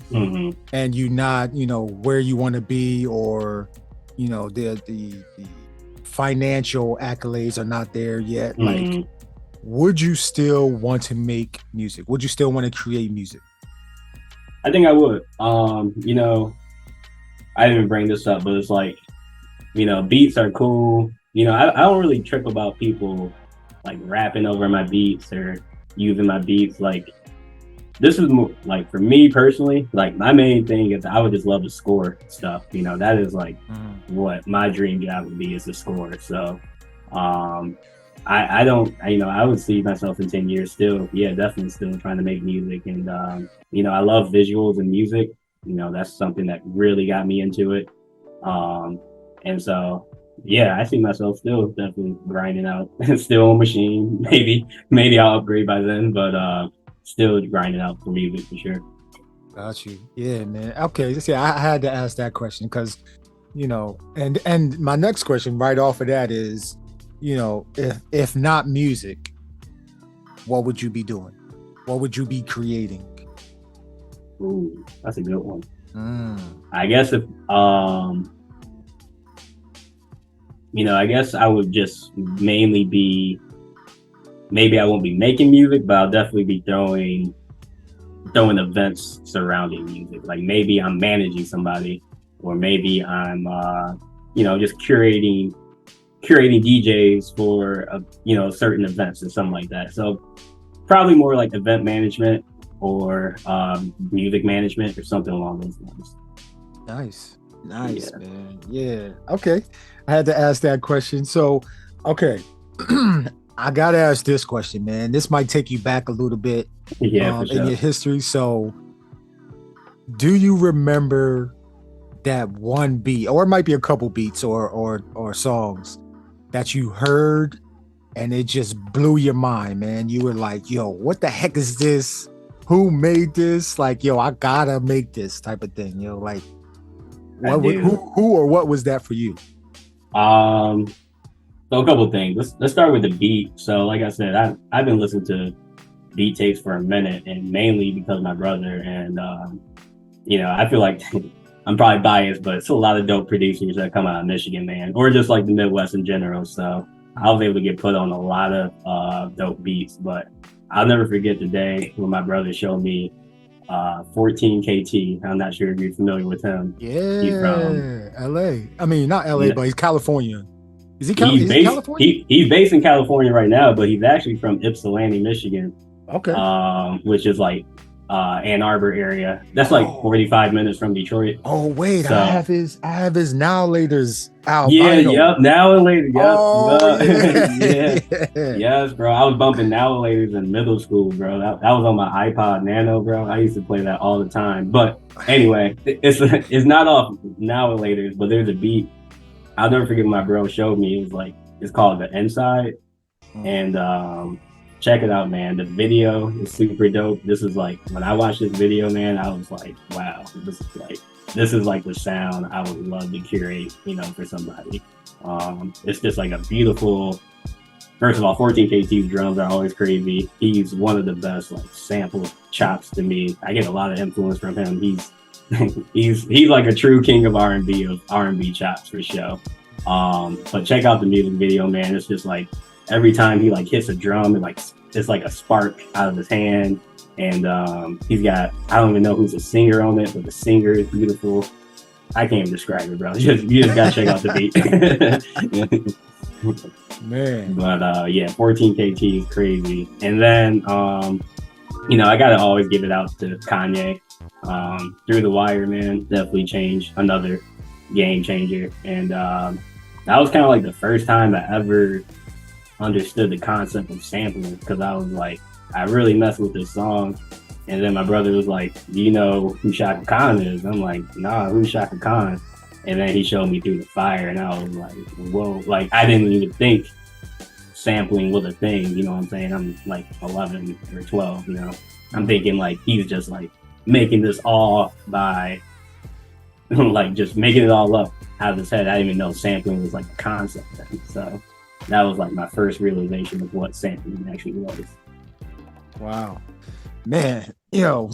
S4: and you not, where you want to be, or the financial accolades are not there yet, like, would you still want to make music? Would you still want to create music?
S5: I think I would. I didn't even bring this up, but it's like, beats are cool. I don't really trip about people like rapping over my beats or using my beats. Like, this is more like, for me personally, like my main thing is I would just love to score stuff. That is like what my dream job would be, is to score. So I don't, I would see myself in 10 years still, definitely still trying to make music. And, I love visuals and music. That's something that really got me into it. And so, I see myself still definitely grinding out, still on Maschine. Maybe I'll upgrade by then, but still grinding out for music for sure.
S4: Got you. Yeah, man. Okay. See, I had to ask that question because, and my next question right off of that is, if not music, what would you be doing? What would you be creating?
S5: Ooh, that's a good one. I guess if I guess I would just mainly be maybe I won't be making music, but I'll definitely be throwing events surrounding music. Like maybe I'm managing somebody, or maybe I'm just curating DJs for certain events or something like that. So probably more like event management or music management or something along those lines.
S4: Nice, man. Yeah. Okay. I had to ask that question. So, okay. I gotta ask this question, man. This might take you back a little bit
S5: For sure.
S4: in your history. So, do you remember that one beat, or it might be a couple beats or songs that you heard and it just blew your mind, man? You were like, yo, what the heck is this? Who made this? Like, yo, I gotta make this type of thing. Like, who or what was that for you?
S5: So a couple things. Let's start with the beat. So like I said, I've been listening to beat tapes for a minute, and mainly because of my brother. And I feel like I'm probably biased, but it's a lot of dope producers that come out of Michigan, man, or just like the Midwest in general. So I was able to get put on a lot of dope beats. But I'll never forget the day when my brother showed me 14 KT. I'm not sure if you're familiar with him.
S4: Yeah,
S5: he's from
S4: LA. I mean, not LA, but he's California. Is he
S5: he's based,
S4: California?
S5: He's based in California right now, but he's actually from Ypsilanti, Michigan.
S4: Okay.
S5: Which is like Ann Arbor area. That's like 45 minutes from Detroit.
S4: Oh wait, so, I have his Now Later's album.
S5: Yeah, Now and Later. Yep.
S4: Oh,
S5: yeah. Yes, bro. I was bumping Now and Later's in middle school, bro. That was on my iPod Nano, bro. I used to play that all the time. But anyway, it's not off Now and Later's, but there's a beat. I'll never forget my bro showed me. It's called The Inside. And check it out, man. The video is super dope. This is like, when I watched this video, man, I was like, wow, this is like the sound I would love to curate, for somebody. It's just like a beautiful, first of all, 14 KT's drums are always crazy. He's one of the best like sample chops to me. I get a lot of influence from him. He's like a true king of R&B chops for sure. But check out the music video, man. It's just like every time he like hits a drum, it's like a spark out of his hand. And he's got, I don't even know who's a singer on it, but the singer is beautiful. I can't even describe it, bro. You just gotta check out the beat.
S4: Man.
S5: But 14 KT is crazy. And then I gotta always give it out to Kanye. Through the Wire, man, definitely changed, another game changer. And that was kind of like the first time I ever understood the concept of sampling, because I was like, I really messed with this song. And then my brother was like, do you know who Chaka Khan is? I'm like, nah, who's Chaka Khan? And then he showed me Through the Fire, and I was like, whoa, like I didn't even think sampling was a thing, you know what I'm saying? I'm like 11 or 12, I'm thinking like he's just like making this all by like just making it all up out of his head. I didn't even know sampling was like a concept then. So that was like my first realization of what sampling actually was.
S4: Wow, man,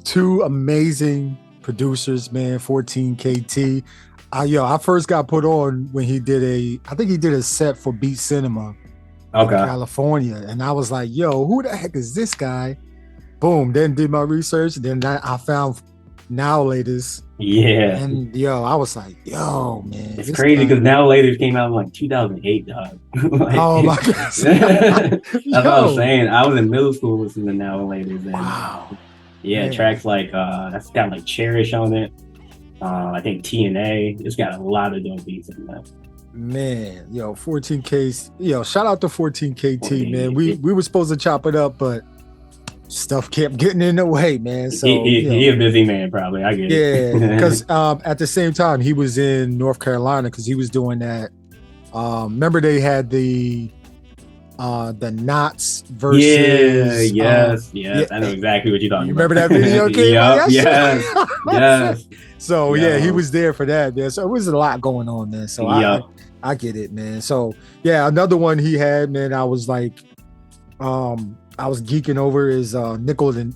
S4: two amazing producers, man. 14 KT. I first got put on when he did a set for Beat Cinema in California, and I was like, yo, who the heck is this guy? Boom, then did my research, then I found Now Laters.
S5: Yeah.
S4: And I was like, yo, man.
S5: It's crazy because Now Laters came out in like 2008, dog.
S4: Oh my God.
S5: That's what I was saying. I was in middle school listening to Now Laters. And,
S4: wow.
S5: Yeah, man. Tracks like, that's got like Cherish on it. I think TNA. It's got a lot of dope beats in that.
S4: Man, 14K. Shout out to 14KT, man. We were supposed to chop it up, but stuff kept getting in the way, man. So
S5: he a busy man, probably. I get it.
S4: Yeah, because at the same time he was in North Carolina because he was doing that. Remember they had the Knots versus.
S5: Yes. I know exactly what you're talking about.
S4: Remember that video came out?
S5: Yes.
S4: So he was there for that, man. So it was a lot going on there. So I get it, man. So another one he had, man. I was like, I was geeking over is nickel and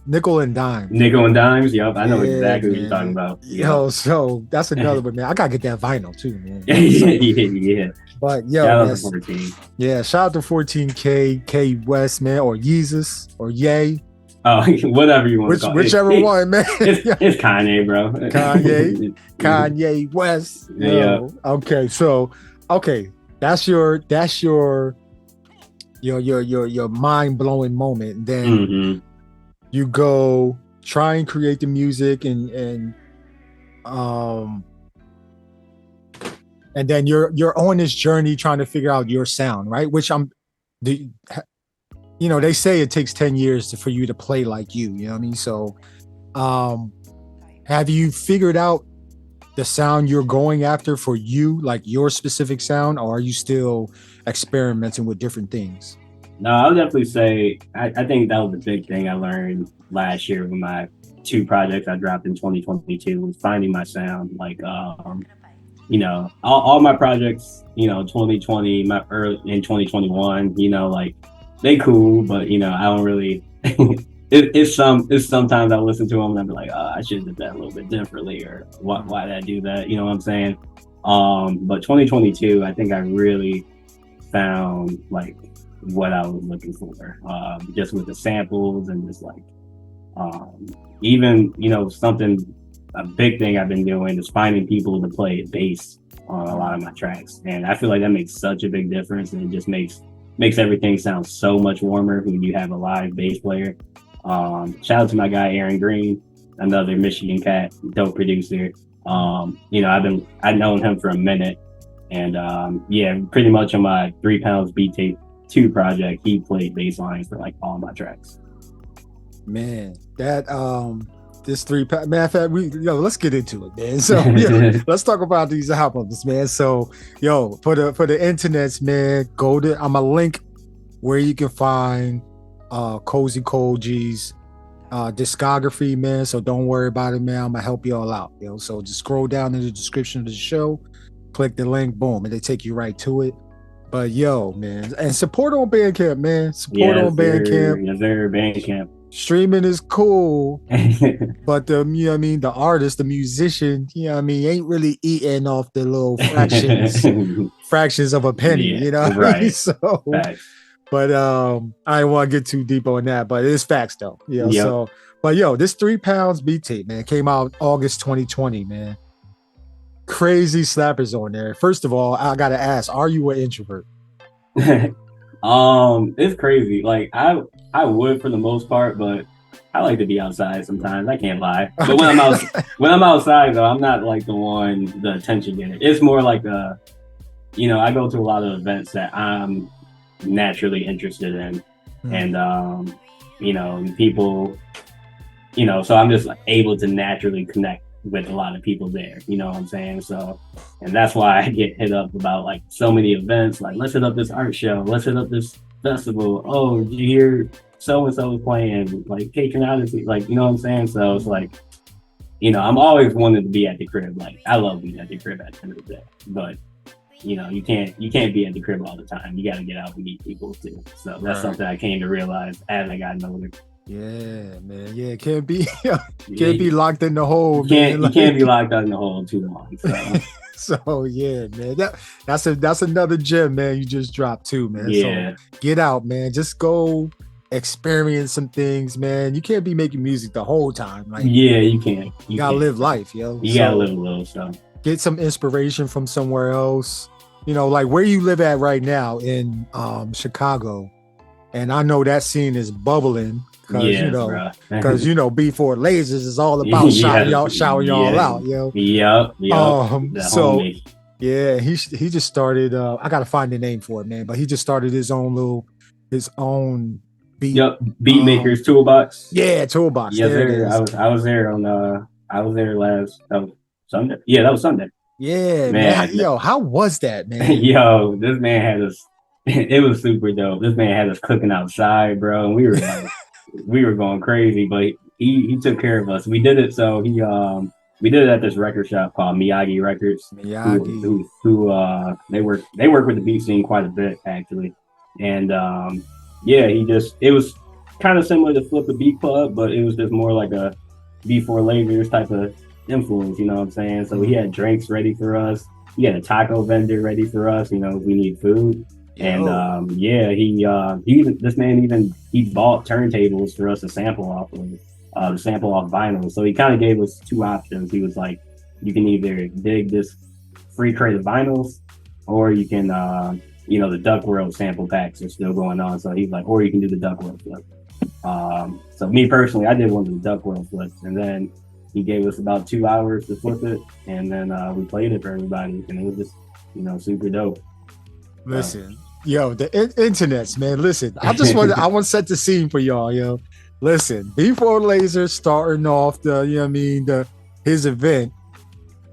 S4: dime.
S5: Nickel and dimes. Yep, I know
S4: Yeah,
S5: exactly what
S4: man.
S5: you're talking about.
S4: Yo, so that's another one, man. I gotta get that vinyl too, man.
S5: Yeah.
S4: But yo,
S5: Shout out to
S4: that's
S5: 14.
S4: yeah. Shout out to 14K, K West, man, or Yeezus, or Ye,
S5: Oh, whatever you want to call it.
S4: whichever one, man.
S5: It's Kanye, bro.
S4: Kanye West.
S5: Yeah.
S4: Okay, so that's your mind blowing moment. And then
S5: Mm-hmm.
S4: you go try and create the music and then you're on this journey trying to figure out your sound, right? Which they say it takes 10 years for you to play like you know what I mean? So have you figured out the sound you're going after for you, like your specific sound, or are you still experimenting with different things?
S5: No, I would definitely say I think that was the big thing I learned last year with my 2 projects I dropped in 2022 was finding my sound. Like all my projects, 2020, my early in 2021, like they cool, but I don't really it's sometimes I listen to them and I'll be like, oh, I should have did that a little bit differently, or why did I do that? You know what I'm saying? But 2022, I think I really found like what I was looking for, just with the samples and just like even a big thing I've been doing is finding people to play bass on a lot of my tracks, and I feel like that makes such a big difference, and it just makes everything sound so much warmer when you have a live bass player. Shout out to my guy Aaron Green, another Michigan cat, dope producer. I've known him for a minute, and pretty much on my 3 Pounds Beat Tape 2 project, he played bass lines for like all my tracks.
S4: Man, that this 3 pound, matter of fact, let's get into it, man. So let's talk about these albums, man. So for the internets, man, I'm a link where you can find Cozy.Cole G's discography, man. So don't worry about it, man. I'm gonna help you all out, so just scroll down in the description of the show, click the link, boom, and they take you right to it. But man, and support on Bandcamp, man. Support on Bandcamp.
S5: Yes, sir, Bandcamp.
S4: Streaming is cool, but the artist, the musician, ain't really eating off the little fractions of a penny,
S5: right.
S4: So,
S5: facts.
S4: But I don't want to get too deep on that, but it's facts though.
S5: Yep.
S4: So, but this 3 Pounds Beat Tape, man, came out August 2020, man. Crazy slappers on there. First of all, I gotta ask, are you an introvert?
S5: It's crazy. Like I would for the most part, but I like to be outside sometimes. I can't lie. But when I'm outside though, I'm not like the attention getter. It's more like I go to a lot of events that I'm naturally interested in, and people, so I'm just like able to naturally connect with a lot of people there, you know what I'm saying? So, and that's why I get hit up about like so many events, like let's hit up this art show, let's hit up this festival. Oh, did you hear so and so was playing? Like patronality, like, you know what I'm saying? So it's like, I'm always wanting to be at the crib. Like I love being at the crib at the end of the day, but you can't be at the crib all the time. You got to get out and meet people too. So that's something I came to realize as I got older.
S4: Yeah, man. Yeah, can't be locked in the hole.
S5: You can't be locked out in the hole too long. So,
S4: so yeah, man. That's another gem, man. You just dropped too, man.
S5: Yeah.
S4: So get out, man. Just go experience some things, man. You can't be making music the whole time. Like
S5: you can't.
S4: You gotta live life, yo.
S5: You gotta live a little stuff.
S4: Get some inspiration from somewhere else. Like where you live at right now in Chicago, and I know that scene is bubbling. Because B4 Lasers is all about shouting y'all out, yo.
S5: Yep.
S4: So homie. Yeah, he just started. I gotta find the name for it, man. But he just started his own beat.
S5: Yep, Beatmaker's Toolbox.
S4: Yeah, Toolbox.
S5: Yeah, I was there last Sunday. Yeah, that was Sunday.
S4: Yeah, man. Yo, how was that, man?
S5: Yo, this man had us. It was super dope. This man had us cooking outside, bro. And we were like, we were going crazy, but he took care of us. We did it. So we did it at this record shop called Miyagi Records. Who they work with the beat scene quite a bit actually. And it kind of similar to Flip a Beat Club, but it was just more like a Before Lasers type of influence, you know what I'm saying? So he had drinks ready for us. He had a taco vendor ready for us, you know, if we need food. And he bought turntables for us to sample off vinyl. So he kind of gave us two options. He was like, you can either dig this free crate of vinyls, or you can the Duck World sample packs are still going on. So he's like, or you can do the Duck World flip. So me personally, I did one of the Duck World flips, and then he gave us about 2 hours to flip it, and then we played it for everybody, and it was just, super dope.
S4: Listen, yo, the internets, man. Listen, I want to set the scene for y'all, yo. Listen, Before Laser starting off his event,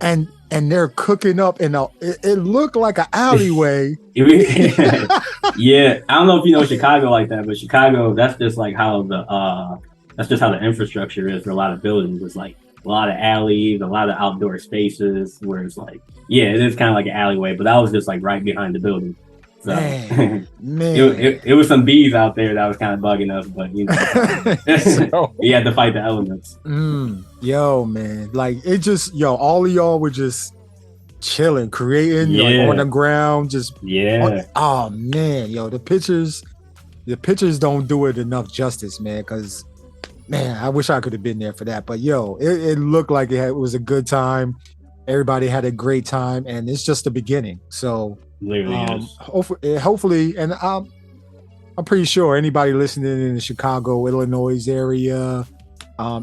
S4: and they're cooking up in it looked like an alleyway.
S5: Yeah, I don't know if you know Chicago like that, but Chicago, that's just how the infrastructure is for a lot of buildings. It's like a lot of alleys, a lot of outdoor spaces where it's like, it is kind of like an alleyway, but that was just like right behind the building. So
S4: man.
S5: It was some bees out there that was kind of bugging us, but you had to fight the elements.
S4: Yo, man, like it just, all of y'all were just chilling, creating, on the ground, just oh man, yo, the pictures don't do it enough justice, man, because man, I wish I could have been there for that. But yo, it looked like it was a good time. Everybody had a great time, and it's just the beginning. So hopefully, and I'm pretty sure anybody listening in the Chicago, Illinois area,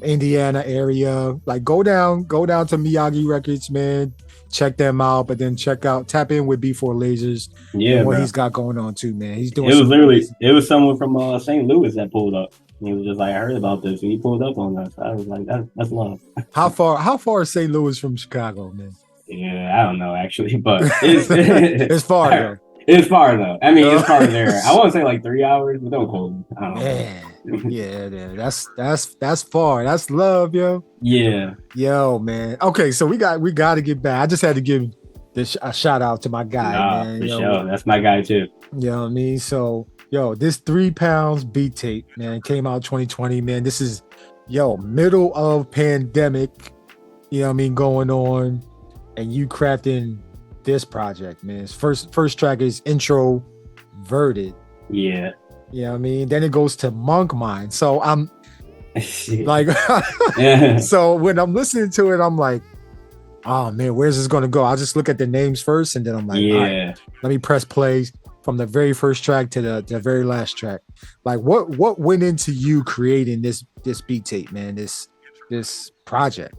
S4: Indiana area, like go down to Miyagi Records, man. Check them out, but then tap in with Before Lasers. Yeah, what he's got going on too, man. He's doing.
S5: It was someone from St. Louis that pulled up. He was just like, I heard about this, and he pulled up on us. I was like, that's love.
S4: How far is St. Louis from Chicago, man?
S5: Yeah, I don't know actually, but it's
S4: it's far though.
S5: It's far though. I mean, it's far there. I want to say like 3 hours, but don't quote me. I don't know.
S4: Yeah, that's far. That's love, yo.
S5: Yeah.
S4: Yo, man. Okay, so we got to get back. I just had to give a shout out to my guy, man.
S5: For sure. That's my guy too.
S4: You know what I mean? So, this 3 pounds beat tape, man, came out 2020, man. This is, middle of pandemic, going on, and you crafting this project, man. His first track is Introverted.
S5: Yeah.
S4: You know what I mean? Then it goes to Monk Mind. So I'm like, so when I'm listening to it, I'm like, oh man, where's this gonna go? I'll just look at the names first, and then I'm like, all right, let me press play from the very first track to the very last track. Like, what went into you creating this beat tape, man? This project.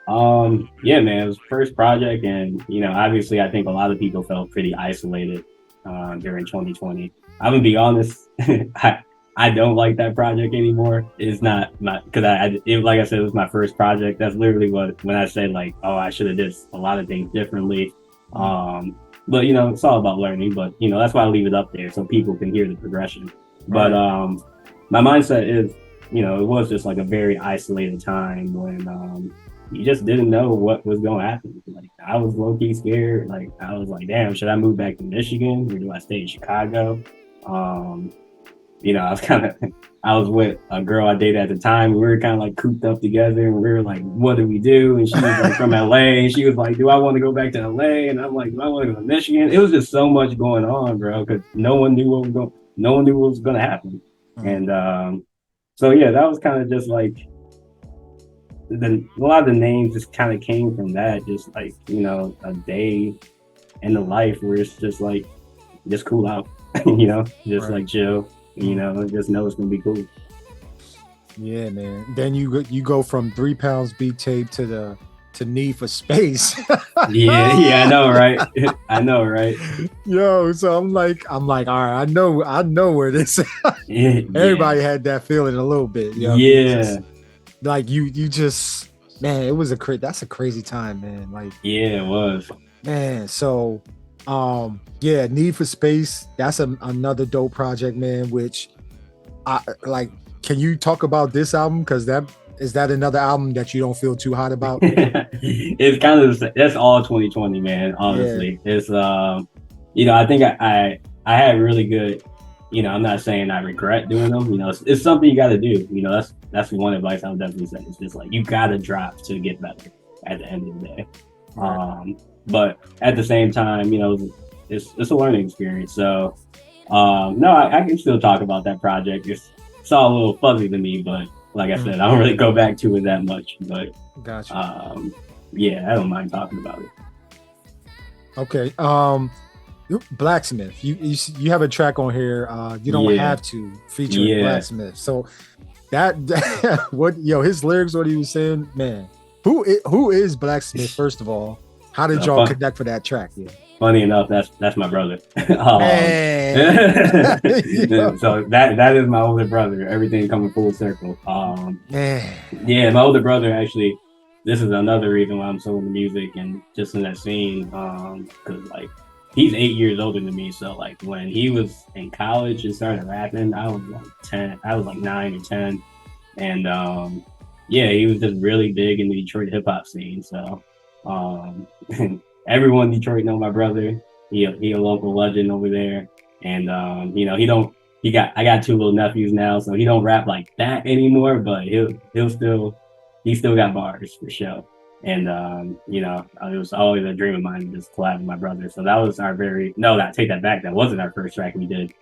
S5: Yeah, man, it was the first project, and obviously I think a lot of people felt pretty isolated during 2020. I'm gonna be honest, I don't like that project anymore. It's not because like I said, it was my first project. That's literally when I said like, oh, I should have did a lot of things differently. But it's all about learning. But that's why I leave it up there so people can hear the progression. But my mindset is, it was just like a very isolated time when you just didn't know what was going to happen. Like I was low key scared. Like I was like, damn, should I move back to Michigan or do I stay in Chicago? I was with a girl I dated at the time. We were kind of like cooped up together, and we were like, what do we do? And she was like from LA, and she was like, do I want to go back to LA? And I'm like, do I want to go to Michigan? It was just so much going on, bro, because no one knew what was going to happen. And so yeah, that was kind of just like a lot of the names just kind of came from that, just like a day in the life where it's just like just cool out, like chill, just know it's gonna be cool.
S4: Yeah, man. Then you go from 3 pounds beat tape to Need for Space.
S5: yeah, I know, right?
S4: Yo, so I'm like, all right, I know where this. Everybody had that feeling a little bit.
S5: Yeah.
S4: Like you just, man, it was that's a crazy time, man. Like,
S5: yeah, it was,
S4: man. So, Need for Space. That's another dope project, man. Which I like. Can you talk about this album? Because is that another album that you don't feel too hot about?
S5: It's kind of that's all 2020, man. Honestly, it's I think I had really good I'm not saying I regret doing them. It's something you got to do. That's one advice I would definitely say. It's just like you got to drop to get better at the end of the day. But at the same time, it's a learning experience. So no, I can still talk about that project. It's all a little fuzzy to me, but like I said, I don't really go back to it that much. But
S4: Gotcha.
S5: yeah, I don't mind talking about it.
S4: Okay. Blaksmith. You have a track on here. You don't have to feature Blaksmith. So that his lyrics, what he was saying, man. Who is Blaksmith? First of all, how did y'all connect for that track? Yeah.
S5: Funny enough, that's my brother. So that is my older brother. Everything coming full circle. Yeah, my older brother actually. This is another reason why I'm so into music and just in that scene. Because like he's 8 years older than me, so like when he was in college and started rapping, I was like 10. I was like 9 or 10, and yeah, he was just really big in the Detroit hip hop scene. So everyone in Detroit know my brother. He a local legend over there, and I got 2 little nephews now, so he don't rap like that anymore, but he still got bars for sure. And it was always a dream of mine to just collab with my brother. So that was I take that back. That wasn't our first track we did.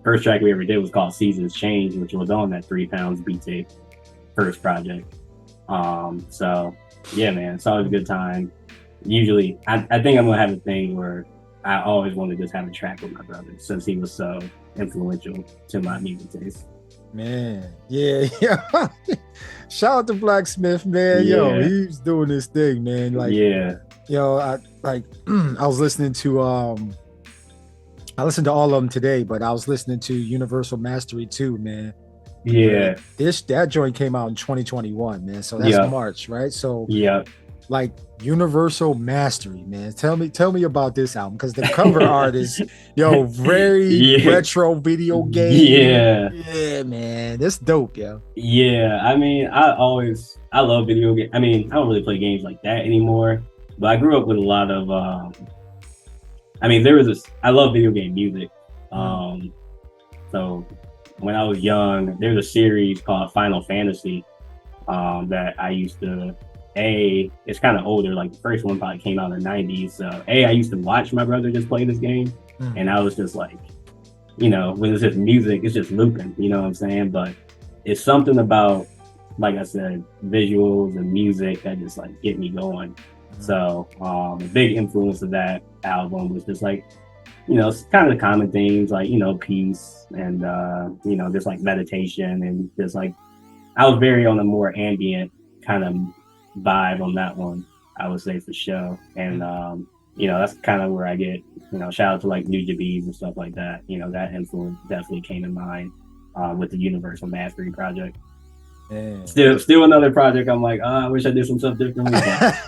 S5: First track we ever did was called Seasons Change, which was on that 3 Pounds beat tape first project. So yeah, man, it's always a good time. Usually I think I'm gonna have a thing where I always want to just have a track with my brother since he was so influential to my music taste.
S4: Man, yeah. Shout out to Blaksmith, man.
S5: Yeah.
S4: Yo, he's doing this thing, man. Like,
S5: yeah.
S4: I was listening to I listened to all of them today, but I was listening to Universal Mastery too, man.
S5: Yeah.
S4: That joint came out in 2021, man. So that's March, right? So
S5: yeah.
S4: Like Universal Mastery, man. Tell me about this album, because the cover art is very retro video game. Yeah, man, that's dope, yo.
S5: Yeah, I mean, I love video games. I mean, I don't really play games like that anymore, but I grew up with a lot of I love video game music. So when I was young, there was a series called Final Fantasy that I used to it's kind of older, like the first one probably came out in the 90s. So I used to watch my brother just play this game, and I was just like, when it's just music, it's just looping, you know what I'm saying? But it's something about, like I said, visuals and music that just like get me going. So a big influence of that album was just like, kind of the common themes like, peace and, just like meditation, and just like, I was very on a more ambient kind of vibe on that one, I would say, for sure. And that's kind of where I get, shout out to like New Jabees and stuff like that. That influence definitely came in mind with the Universal Mastery project.
S4: Man.
S5: Still another project. I'm like, I wish I did some stuff differently.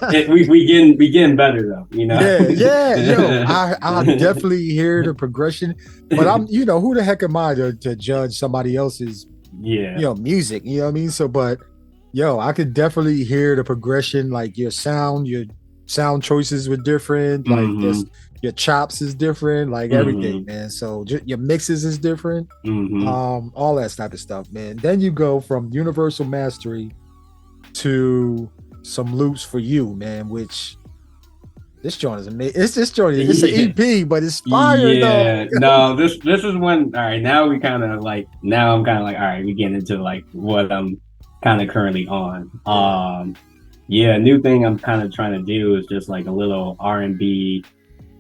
S5: But we getting better though,
S4: Yeah. I definitely hear the progression, but I'm, who the heck am I to judge somebody else's, music? You know what I mean? So, but. I could definitely hear the progression, like your sound choices were different, like your chops is different, like everything, man. So your mixes is different, all that type of stuff, man. Then you go from Universal Mastery to Some Loops for You, man, which this joint is amazing. It's an EP, but it's fire though.
S5: No, this is when, all right, now I'm kind of like, all right, we getting into like what I'm kind of currently on. New thing I'm kind of trying to do is just like a little R&B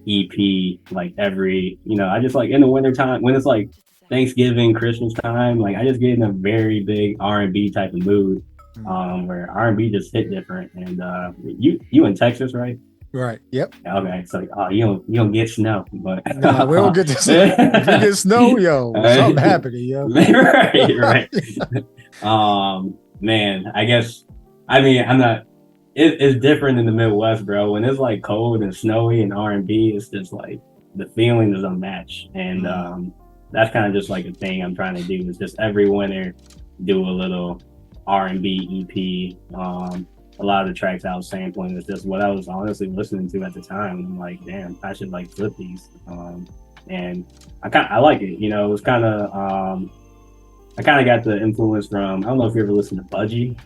S5: EP, like every, I just like in the winter time when it's like Thanksgiving, Christmas time, like I just get in a very big R&B type of mood, where R&B just hit different. And you in Texas, right?
S4: Right. Yep.
S5: Okay. So you don't get snow, but
S4: nah, we don't get snow. If you get snow, something happening, yo.
S5: right. Man, I'm not. It's different in the Midwest, bro. When it's like cold and snowy and R&B, it's just like the feeling is unmatched, and that's kind of just like a thing I'm trying to do. Is just every winter do a little R&B EP. A lot of the tracks I was sampling is just what I was honestly listening to at the time. And I'm like, damn, I should like flip these. and I like it. You know, it was kind of I kind of got the influence from, I don't know if you ever listened to Budgie.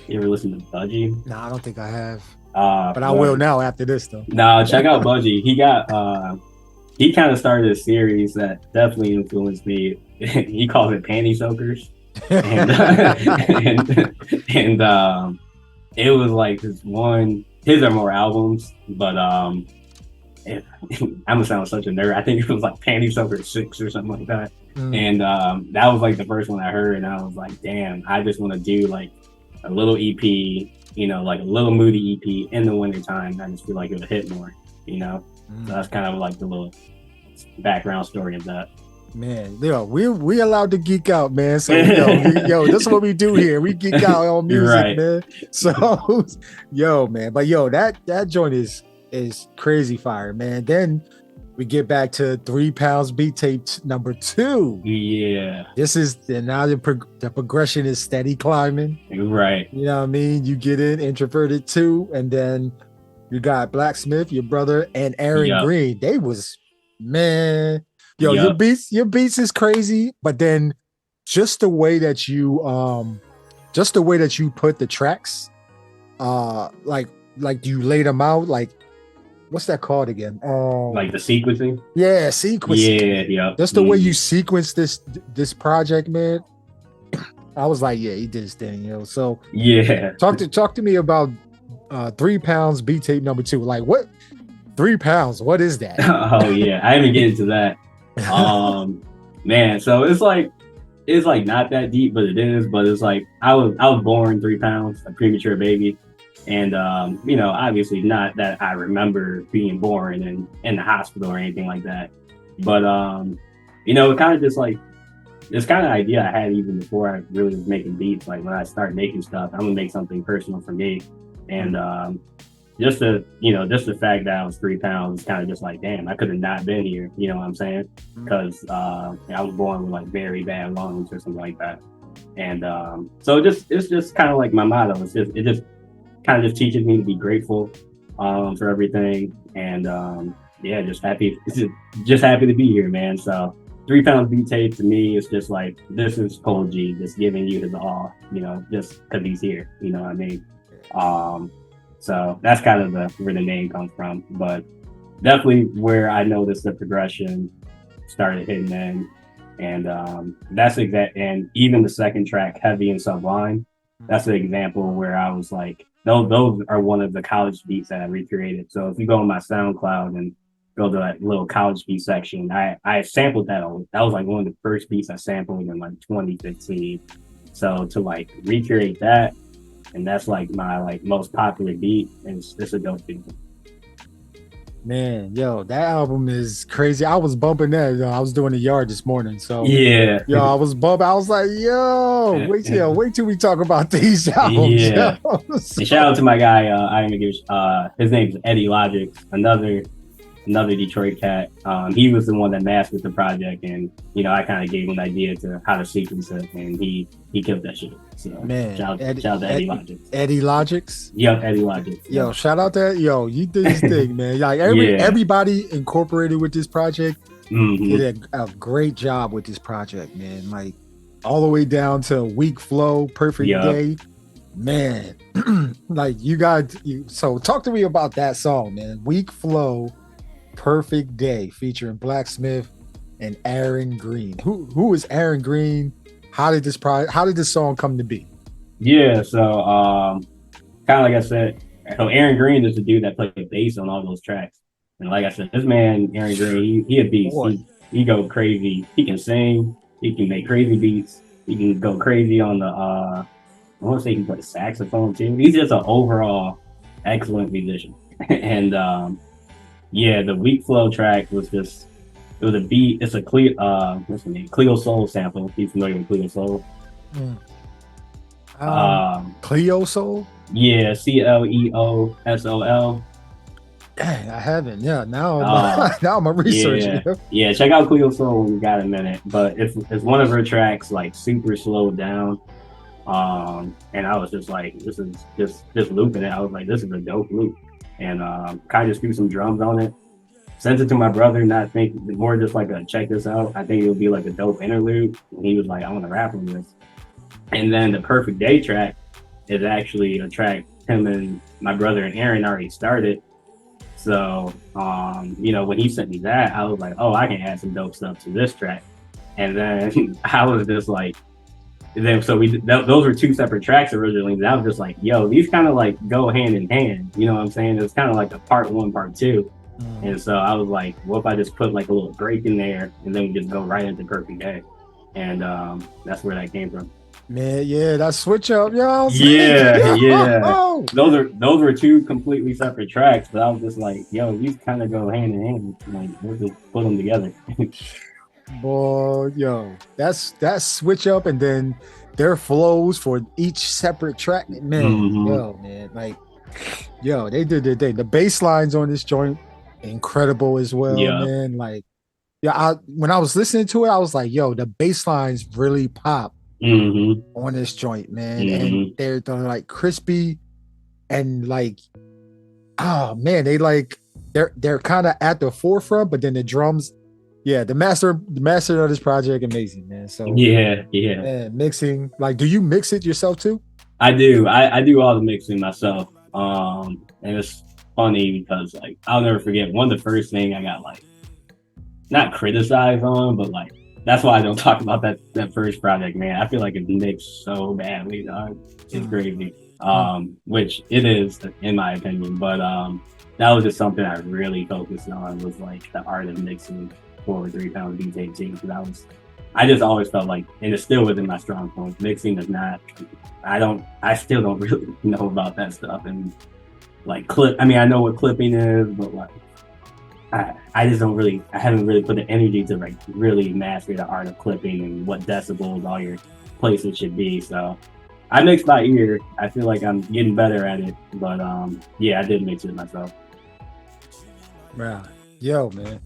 S5: You ever listen to Budgie?
S4: No, I don't think I have. But I will now after this though.
S5: No, check out Budgie. He kind of started a series that definitely influenced me. He calls it Panty Soakers. And, and it was like this one, his are more albums, but I'm gonna sound such a nerd. I think it was like Panty Soaker 6 or something like that. And that was like the first one I heard, and I was like, damn, I just want to do like a little EP, you know, like a little moody EP in the wintertime. I just feel like it would hit more, you know. So that's kind of like the little background story of that.
S4: Man, we allowed to geek out, man. So yo, this is what we do here. We geek out on music, right, man. So man, but that joint is crazy fire, man. Then we get back to 3 Pounds beat tape number 2.
S5: Yeah,
S4: this is now the progression is steady climbing,
S5: right? You
S4: know what I mean? You get in Introverted 2, and then you got Blaksmith, your brother, and Aaron Green. They was, man. Your beats is crazy, but then just the way that you put the tracks, like you laid them out, like what's that called again?
S5: Like the sequencing.
S4: Yeah, sequencing.
S5: Yeah.
S4: Just the way you sequence this project, man. I was like, yeah, he did his thing, yo. So
S5: yeah,
S4: talk to me about 3 Pounds beat tape number 2. Like what? 3 pounds? What is that?
S5: Oh yeah, I haven't get into that. Man, so it's like not that deep, but it is. But it's like I was born 3 pounds, a premature baby, and you know, obviously not that I remember being born and in the hospital or anything like that. But you know, it kind of just like this kind of idea I had even before I really was making beats. Like when I start making stuff, I'm gonna make something personal for me, and just the fact that I was 3 pounds is kind of just like, damn, I could have not been here. You know what I'm saying? Because I was born with like very bad lungs or something like that. And so it's just kind of like my motto. It just kind of just teaches me to be grateful for everything. And yeah, just happy to be here, man. So 3 Pounds beat tape to me is just like, this is Cole G just giving you his all, you know, just because he's here. You know what I mean? So that's kind of where the name comes from, but definitely where I noticed the progression started hitting in, and that's exact. And even the second track, Heavy and Sublime, that's an example where I was like, those are one of the college beats that I recreated. So if you go on my SoundCloud and go to that little college beat section, I sampled that. That was like one of the first beats I sampled in like 2015. So to like recreate that. And that's like my like most popular beat, and it's a dope beat.
S4: Man, yo, that album is crazy. I was bumping that. I was doing the yard this morning, so
S5: yeah.
S4: Yo, I was bumping. I was like, yo, wait till we talk about these albums.
S5: Yeah. So, and shout out to my guy. I'm gonna give his name's Eddie Logic, another Detroit cat. He was the one that mastered the project, and you know, I kind of gave him the idea to how to sequence it, and he killed that shit. So
S4: man,
S5: shout out to Eddie Logic.
S4: Eddie Logics.
S5: Yep, Eddie Logic.
S4: Yo, shout out to you did this thing, man. Like everybody incorporated with this project did a great job with this project, man. Like all the way down to Weak Flow, Perfect Day. Man, like so talk to me about that song, man. Weak Flow, Perfect Day, featuring Blaksmith and Aaron Green. Who is Aaron Green? How did this song come to be?
S5: Yeah, so kind of like I said, so Aaron Green is the dude that played bass on all those tracks. And like I said, this man, Aaron Green, he a beast. He go crazy. He can sing. He can make crazy beats. He can go crazy on the I want to say he can play saxophone too. He's just an overall excellent musician. And yeah, the Weak Flow track was just, it was a beat. It's a what's the name? Cleo Soul sample. If you're familiar with Cleo Soul.
S4: Cleo Soul?
S5: Yeah, CLEOSOL.
S4: Dang, I haven't. Yeah, now I'm a researcher.
S5: Yeah, check out Cleo Soul when you got a minute. But it's one of her tracks, like super slowed down. And I was just like, this is just looping it. I was like, this is a dope loop. And kind of just threw some drums on it. sent it to my brother, not thinking, more just like a check this out. I think it would be like a dope interlude. And he was like, I want to rap on this. And then the Perfect Day track is actually a track him and my brother and Aaron already started. So, you know, when he sent me that, I was like, oh, I can add some dope stuff to this track. And then I was just like, and then so those were two separate tracks originally. And I was just like, yo, these kind of like go hand in hand. You know what I'm saying? It's kind of like a part one, part two. And so I was like, what if I just put like a little break in there and then we just go right into Perfect Day? And that's where that came from.
S4: Man, yeah, that switch up, y'all.
S5: Yeah, yeah. Those were two completely separate tracks, but I was just like, yo, these kind of go hand in hand. Like, we'll just put them together.
S4: Boy, yo, that's switch up, and then their flows for each separate track. Man, yo, man, like, yo, they did their thing. The bass lines on this joint, incredible as well, man. Like, yeah, when I was listening to it, I was like, yo, the bass lines really pop. On this joint, man, and they're like crispy and like, oh man, they're kind of at the forefront, but then the drums, the master of this project, amazing, man. So man, mixing, like, do you mix it yourself too?
S5: I do. I do all the mixing myself, and it's funny because like I'll never forget one of the first thing I got like not criticized on, but like. That's why I don't talk about that first project, man. I feel like it mixed so badly, dog. It's crazy. Which it is, in my opinion. But that was just something I really focused on, was like the art of mixing 4 or 3 pound DJ too. Because I just always felt like, and it's still within my strong points. Mixing is not. I still don't really know about that stuff. And like I mean, I know what clipping is, but like. I just don't really, I haven't really put the energy to like really master the art of clipping and what decibels all your places should be. So I mix by ear. I feel like I'm getting better at it, but I did mix it myself.
S4: Wow, yo, man,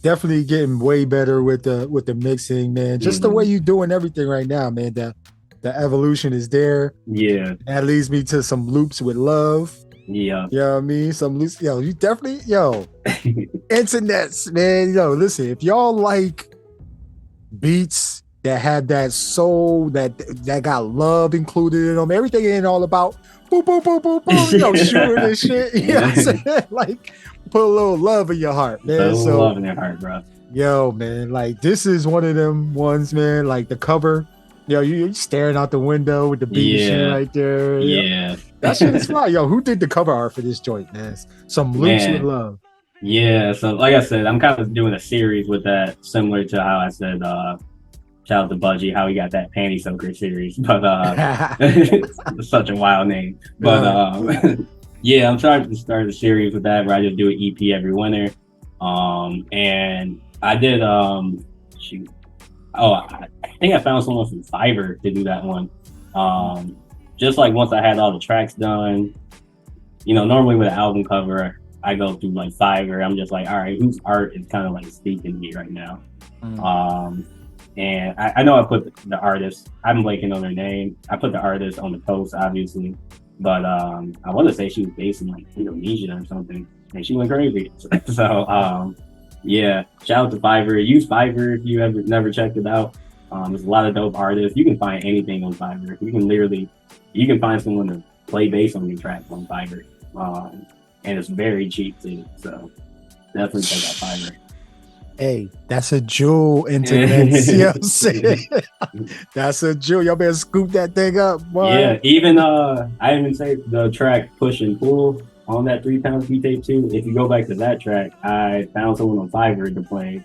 S4: definitely getting way better with the mixing, man. Just the way you doing everything right now, man. The evolution is there. Yeah, that leads me to some loops with love. Yeah, you know what I mean? Some loose, yo, you definitely, internets, man. Yo, listen, if y'all like beats that have that soul, that got love included in them, everything ain't all about boom, boom, boom, boom, boom, shooting and shit. You know what I'm saying? Like, put a little love in your heart, man.
S5: Put a little love in your heart, bro.
S4: Yo, man, like, this is one of them ones, man. Like, the cover, you're staring out the window with the beat shit right there. Yeah. That shit is fly. Yo, who did the cover art for this joint, man? Some loops with love.
S5: Yeah, so like I said, I'm kind of doing a series with that, similar to how I said, shout out to Budgie, how he got that Panty Soaker series. But it's such a wild name. But I'm trying to start a series with that where I just do an EP every winter. And I did I think I found someone from Fiverr to do that one. Just like once I had all the tracks done, normally with an album cover, I go through like Fiverr. I'm just like, all right, whose art is kind of like speaking to me right now? And I know I put the artist, I'm blanking on their name. I put the artist on the post, obviously, but I want to say she was based in like Indonesia or something, and she went crazy. So shout out to Fiverr. Use Fiverr if you ever never checked it out. There's a lot of dope artists. You can find anything on Fiverr. You can find someone to play bass on your track on Fiverr. And it's very cheap too. So definitely check out Fiverr.
S4: Hey, that's a jewel internet. You know what I'm saying? That's a jewel. Y'all better scoop that thing up, boy. Yeah,
S5: even I even say the track Push and Pull on that 3 pound beat tape too. If you go back to that track, I found someone on Fiverr to play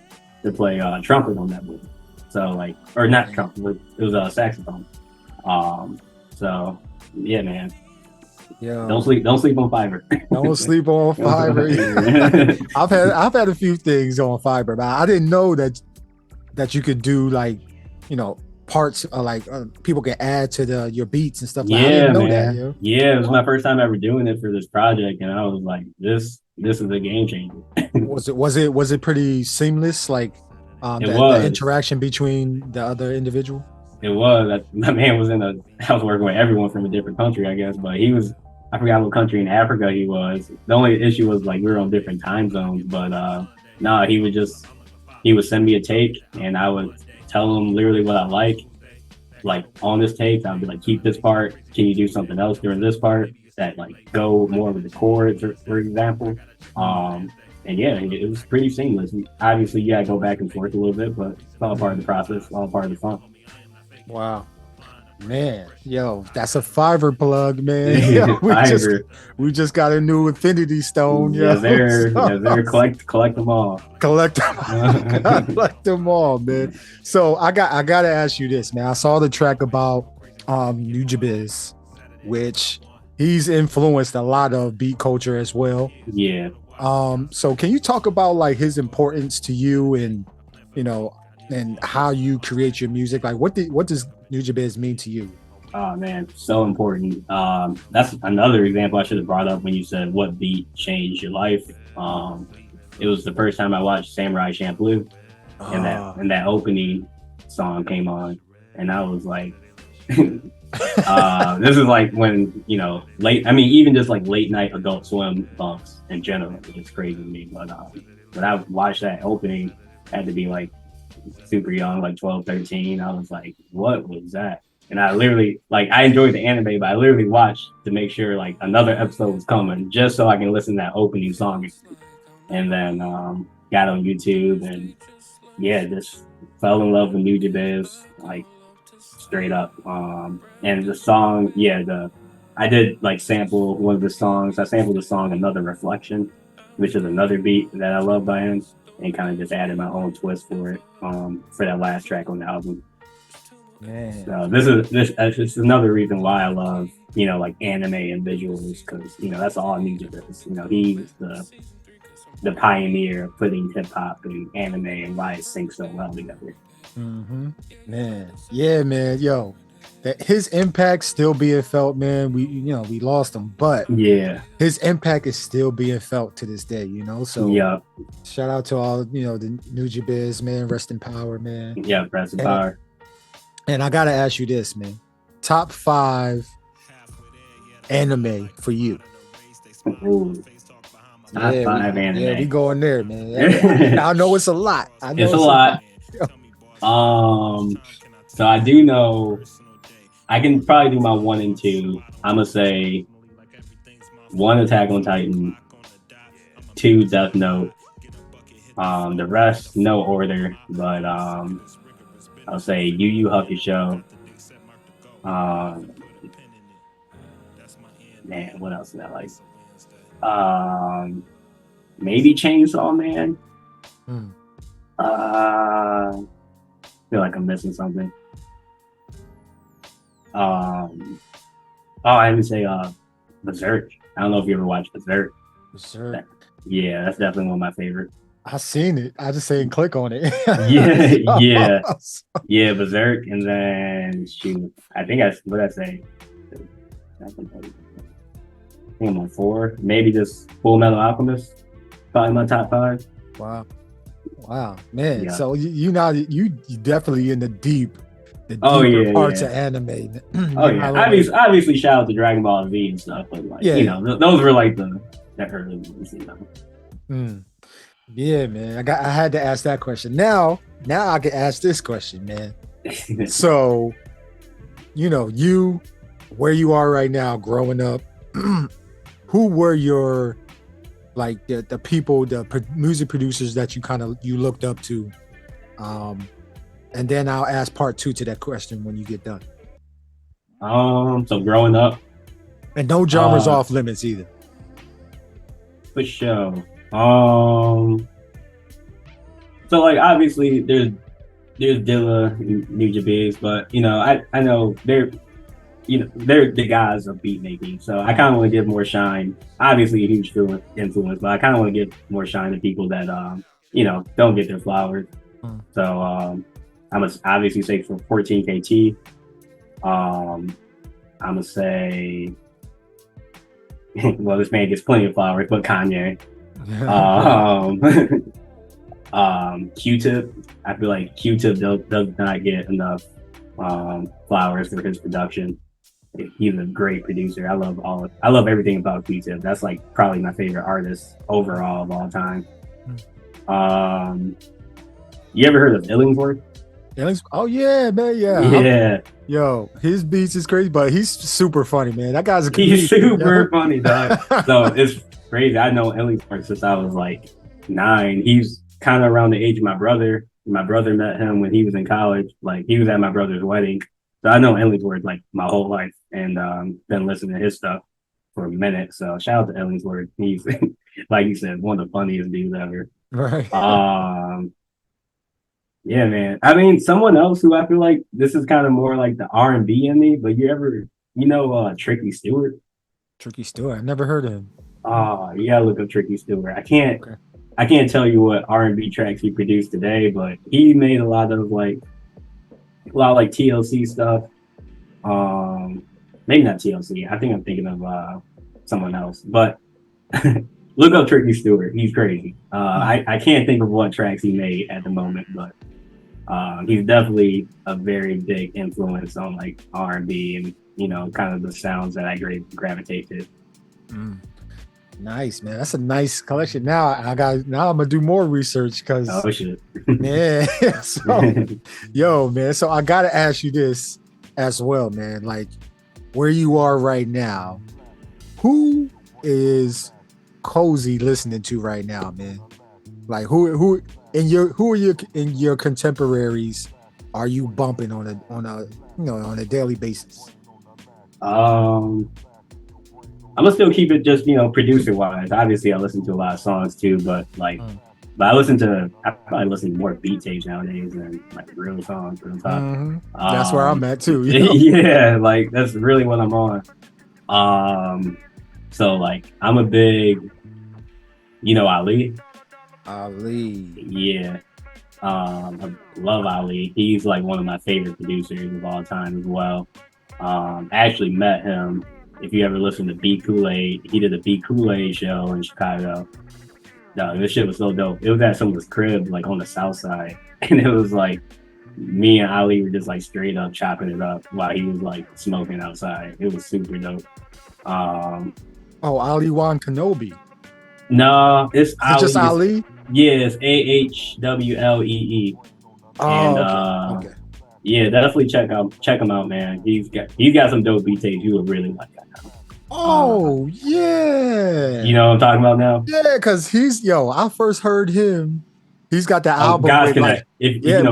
S5: trumpet on that one. So like, or not trumpet, but it was a saxophone. So yeah, man. Yeah. Don't sleep on Fiverr.
S4: Don't sleep on Fiverr. I've had a few things on Fiverr, but I didn't know that you could do like, parts like people can add to your beats and stuff. Like, I didn't know
S5: man.
S4: That.
S5: Yeah, it was my first time ever doing it for this project, and I was like, this is a game changer.
S4: Was it pretty seamless? Like the interaction between the other individual?
S5: It was. My man was I was working with everyone from a different country, I guess, but I forgot what country in Africa he was. The only issue was like we were on different time zones, but No, he would send me a take, and I would tell him literally what I like on this take. I'd be like, keep this part. Can you do something else during this part that like go more with the chords, for example? And yeah, it was pretty seamless. Obviously, yeah, I go back and forth a little bit, but it's all part of the process, all part of the fun.
S4: Wow. Man, yo, that's a Fiverr plug, man. Yo, we just got a new Infinity Stone.
S5: Yeah,
S4: yo.
S5: they're collect them all.
S4: Collect them all, man. So I gotta ask you this, man. I saw the track about Nujabiz, which he's influenced a lot of beat culture as well.
S5: Yeah.
S4: So can you talk about like his importance to you and and how you create your music? Like what does Nujabiz mean to you?
S5: Oh man, so important. That's another example I should have brought up when you said what beat changed your life. It was the first time I watched Samurai Champloo, and that opening song came on, and I was like, this is like when even just like late night Adult Swim bumps in general, it's crazy to me. But when I watched that opening, I had to be like super young, like 12, 13. I was like, what was that? And I literally, like, I enjoyed the anime, but I literally watched to make sure like another episode was coming just so I can listen to that opening song. And then got on YouTube and yeah, just fell in love with Nujabiz, like straight up. And the song, I did like sample one of the songs. I sampled the song Another Reflection, which is another beat that I love by him, and kind of just added my own twist for it for that last track on the album.
S4: Man.
S5: So this is another reason why I love like anime and visuals, because that's all Nujabiz. He's the pioneer of putting hip hop and anime and why it syncs so well together.
S4: Mm-hmm. Man, yeah, man, yo, that his impact still being felt, man. We lost him, but
S5: yeah,
S4: his impact is still being felt to this day. So
S5: yeah,
S4: shout out to all the Nujabiz, man. Rest in power, man.
S5: Yeah, rest in power.
S4: And I gotta ask you this, man. Top 5 anime for you.
S5: Ooh. Top 5 anime.
S4: Yeah, we going there, man. I know it's a lot.
S5: It's a lot. So I do know I can probably do my 1 and 2. I'm gonna say 1 Attack on Titan, 2 Death Note. The rest no order, but I'll say Yu Yu Hakusho. Man, what else did I like? Maybe Chainsaw Man. I feel like I'm missing something. I didn't say Berserk. I don't know if you ever watched Berserk.
S4: Berserk.
S5: Yeah, that's definitely one of my favorites.
S4: I seen it. I just saying click on it.
S5: yeah, Berserk, and then shoot, I think what I say. I think I'm on 4. Maybe just Full Metal Alchemist. Probably my top 5.
S4: Wow, man.
S5: Yeah.
S4: So you definitely in the deeper parts of anime.
S5: Obviously, shout out to Dragon Ball Z and stuff, but like those were like the early ones.
S4: Yeah, man. I had to ask that question. Now I can ask this question, man. So, you where you are right now, growing up, who were your like the people, the music producers that you looked up to? And then I'll ask part 2 to that question when you get done.
S5: So growing up,
S4: and no genres off limits either.
S5: For sure. So like obviously there's Dilla and Nujabiz, but I know they're the guys of beat making, so I kind of want to give more shine. Obviously a huge influence, but I kind of want to give more shine to people that don't get their flowers. So I must obviously say for 14 KT, I'm gonna say well, this man gets plenty of flowers, but Kanye. Q-Tip, I feel like Q-Tip does not get enough flowers for his production. He's a great producer. I love everything about Q-Tip. That's like probably my favorite artist overall of all time. You ever heard of Illingsworth?
S4: Oh yeah, man, yeah.
S5: Yeah,
S4: Yo, his beats is crazy, but he's super funny, man. That guy's a comedian.
S5: he's super funny, dog. So it's crazy. I know Illingsworth since I was like 9. He's kind of around the age of my brother. My brother met him when he was in college. Like he was at my brother's wedding. So I know Illingsworth like my whole life, and been listening to his stuff for a minute. So shout out to Illingsworth. He's like you said, one of the funniest dudes ever.
S4: Right.
S5: Yeah, man. I mean, someone else who I feel like this is kind of more like the R&B in me, but Tricky Stewart?
S4: Tricky Stewart. I've never heard of him.
S5: You gotta look up Tricky Stewart. I can't tell you what R&B tracks he produced today, but he made a lot of TLC stuff. Maybe not TLC. I think I'm thinking of someone else, but look up Tricky Stewart. He's crazy. I can't think of what tracks he made at the moment, but he's definitely a very big influence on like R&B and kind of the sounds that I gravitate to.
S4: Nice, man. That's a nice collection. Now I'm gonna do more research because
S5: shit.
S4: man. So, yo, man. So I gotta ask you this as well, man. Like where you are right now, who is Cozy listening to right now, man? Like who are your contemporaries are you bumping on a daily basis?
S5: I'm gonna still keep it just producer wise. Obviously, I listen to a lot of songs too, but I probably listen to more beat tapes nowadays than like real songs. Real talk.
S4: That's where I'm at too.
S5: Yeah, like that's really what I'm on. So like I'm a big, Ali.
S4: Ali.
S5: Yeah. I love Ali. He's like one of my favorite producers of all time as well. I actually met him. If you ever listen to Beat Kool-Aid, he did a Beat Kool-Aid show in Chicago. No, this shit was so dope. It was at someone's crib, like on the south side. And it was like me and Ali were just like straight up chopping it up while he was like smoking outside. It was super dope.
S4: Ali Wan Kenobi.
S5: No, it's Ali.
S4: It's just Ali?
S5: Yeah, it's AHWLEE.
S4: Okay.
S5: Yeah, definitely check him out, man. He's got some dope beat tapes you would really like.
S4: Oh yeah.
S5: You know what I'm talking about now?
S4: Yeah, because I first heard him. He's got the album
S5: God's
S4: with
S5: Connect.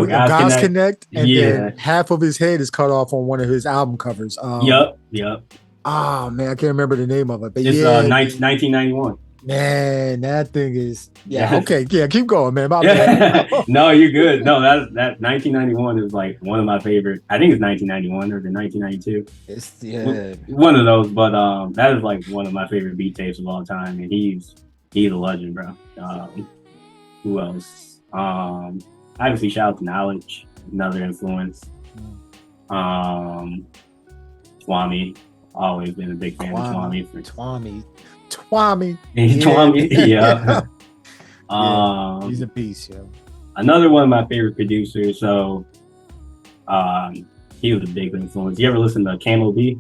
S4: God's Connect, and
S5: yeah.
S4: then half of his head is cut off on one of his album covers.
S5: Yep.
S4: Oh man, I can't remember the name of it, but
S5: it's 1991.
S4: Man, that thing is okay. Yeah, keep going, man.
S5: No, you're good. No, that 1991 is like one of my favorite. I think it's 1991 or the 1992.
S4: It's
S5: one of those, but that is like one of my favorite beat tapes of all time, and he's a legend, bro. Who else? Obviously, shout out to Knowledge, another influence. Swami, always been a big fan of Swami.
S4: Twami.
S5: Yeah.
S4: He's a beast,
S5: Another one of my favorite producers. So, he was a big influence. You ever listen to Camo B?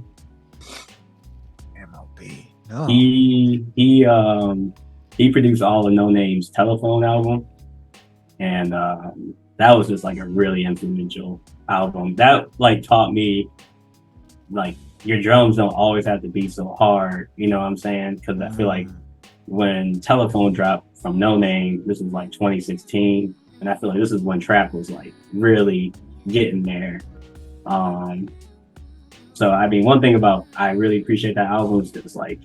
S4: Camo B. No.
S5: He produced all the No Name's Telephone album, and that was just like a really influential album. That like taught me like your drums don't always have to be so hard, you know what I'm saying? Because I feel like when Telephone dropped from No Name, this was like 2016, and I feel like this is when trap was like really getting there. So I mean, one thing I really appreciate that album is just like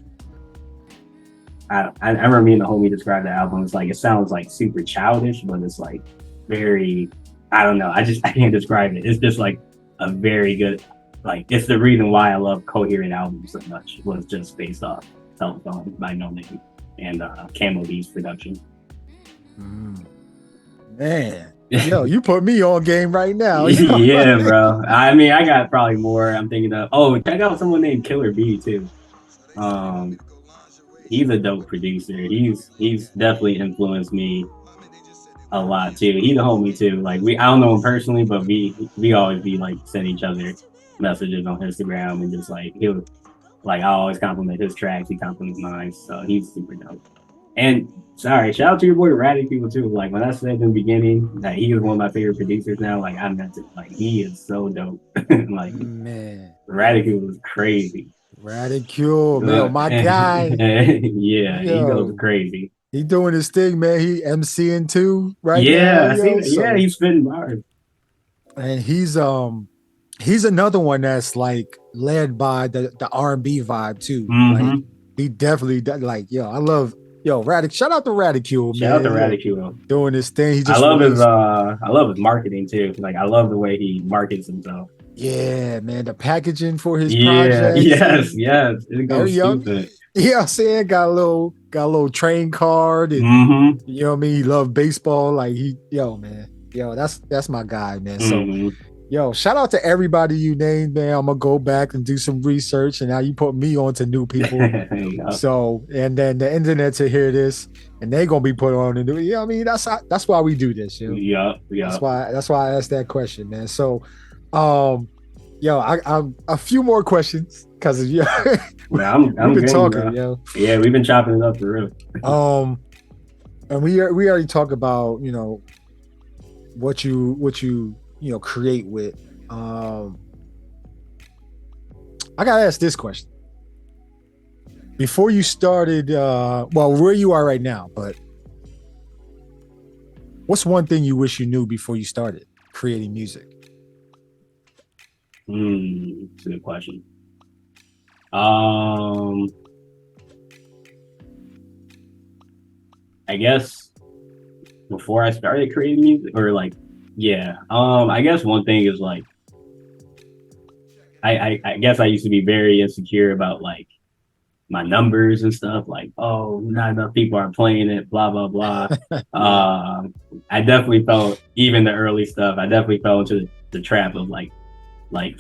S5: I remember me and the homie described the album. It's like it sounds like super childish, but it's like very, I don't know. I can't describe it. It's just like a very good. Like, it's the reason why I love coherent albums so much, was just based off Telephone by No Name and Camo B's production.
S4: Man, you put me on game right now.
S5: Yeah, bro. I mean, I got probably more. I'm thinking of, check out someone named Killer B, too. He's a dope producer. He's definitely influenced me a lot, too. He's a homie, too. Like, I don't know him personally, but we always be, like, sending each other messages on Instagram, and just like I always compliment his tracks, he compliments mine, so he's super dope. And sorry, shout out to your boy Radicule too. Like when I said in the beginning that he was one of my favorite producers now, like I meant it. Like he is so dope. Like
S4: Man,
S5: Radicule was crazy.
S4: Radicule, man, my guy.
S5: Yeah, he goes
S4: Yo,
S5: crazy.
S4: he doing his thing, man. He MCing too right now,
S5: Yeah, I see
S4: yo.
S5: that. Yeah, he's spitting bars.
S4: And he's another one that's like led by the R&B vibe too. Like he definitely like, yo, I love shout out to Radicule,
S5: Shout out to
S4: man.
S5: Radicule.
S4: Doing his thing. He
S5: I
S4: just
S5: love
S4: released,
S5: I love his marketing too. Like I love the way he markets himself.
S4: yeah, man. The packaging for his
S5: Yeah,
S4: projects.
S5: yes. It goes stupid.
S4: Yeah, I'm saying got a little train card and you know what I mean? He loved baseball. Like man. Yo, that's my guy, man. So yo, shout out to everybody you named, man. I'm gonna go back and do some research, and now you put me on to new people. So, and then the internet to hear this, and they gonna be put on to do. You know what I mean? That's why we do this.
S5: Yeah.
S4: That's why I asked that question, man. So, I a few more questions because
S5: I'm
S4: we've been talking, yo.
S5: Yeah, we've been chopping it up for real.
S4: And we already talked about what you create with. I gotta ask this question. Before you started, where you are right now, but what's one thing you wish you knew before you started creating music?
S5: It's a good question. I guess before I started creating music, or like, yeah. I guess one thing is like, I guess I used to be very insecure about like my numbers and stuff. Like, oh, not enough people are playing it, blah blah blah. I definitely felt, even the early stuff, I definitely fell into the trap of like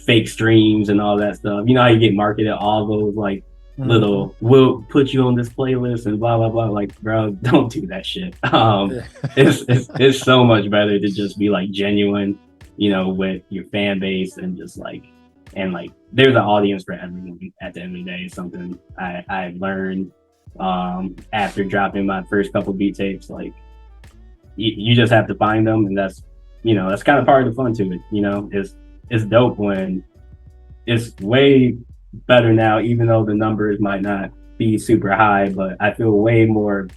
S5: fake streams and all that stuff. You know how you get marketed all those like little, we'll put you on this playlist and blah blah blah. Like, bro, don't do that shit. It's so much better to just be like genuine, with your fan base, and just like, and like there's an audience for everyone at the end of the day. It's something I learned after dropping my first couple beat tapes. Like you just have to find them, and that's kind of part of the fun to it. It's dope when it's way better now, even though the numbers might not be super high, but I feel way more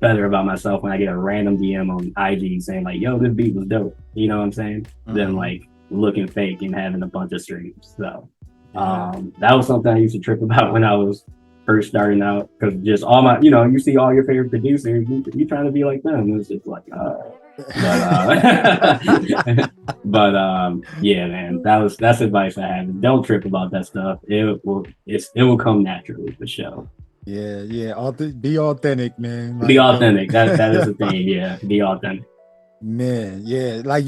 S5: better about myself when I get a random DM on IG saying like, yo, this beat was dope. You know what I'm saying? Than like looking fake and having a bunch of streams. So that was something I used to trip about when I was first starting out, because just all my, you see all your favorite producers, you trying to be like them. It's just like, yeah, man, that's advice I have. Don't trip about that stuff. It will come naturally for sure.
S4: Yeah. Be authentic, man.
S5: Be authentic. That is the thing. Yeah, be authentic.
S4: Man, yeah. Like,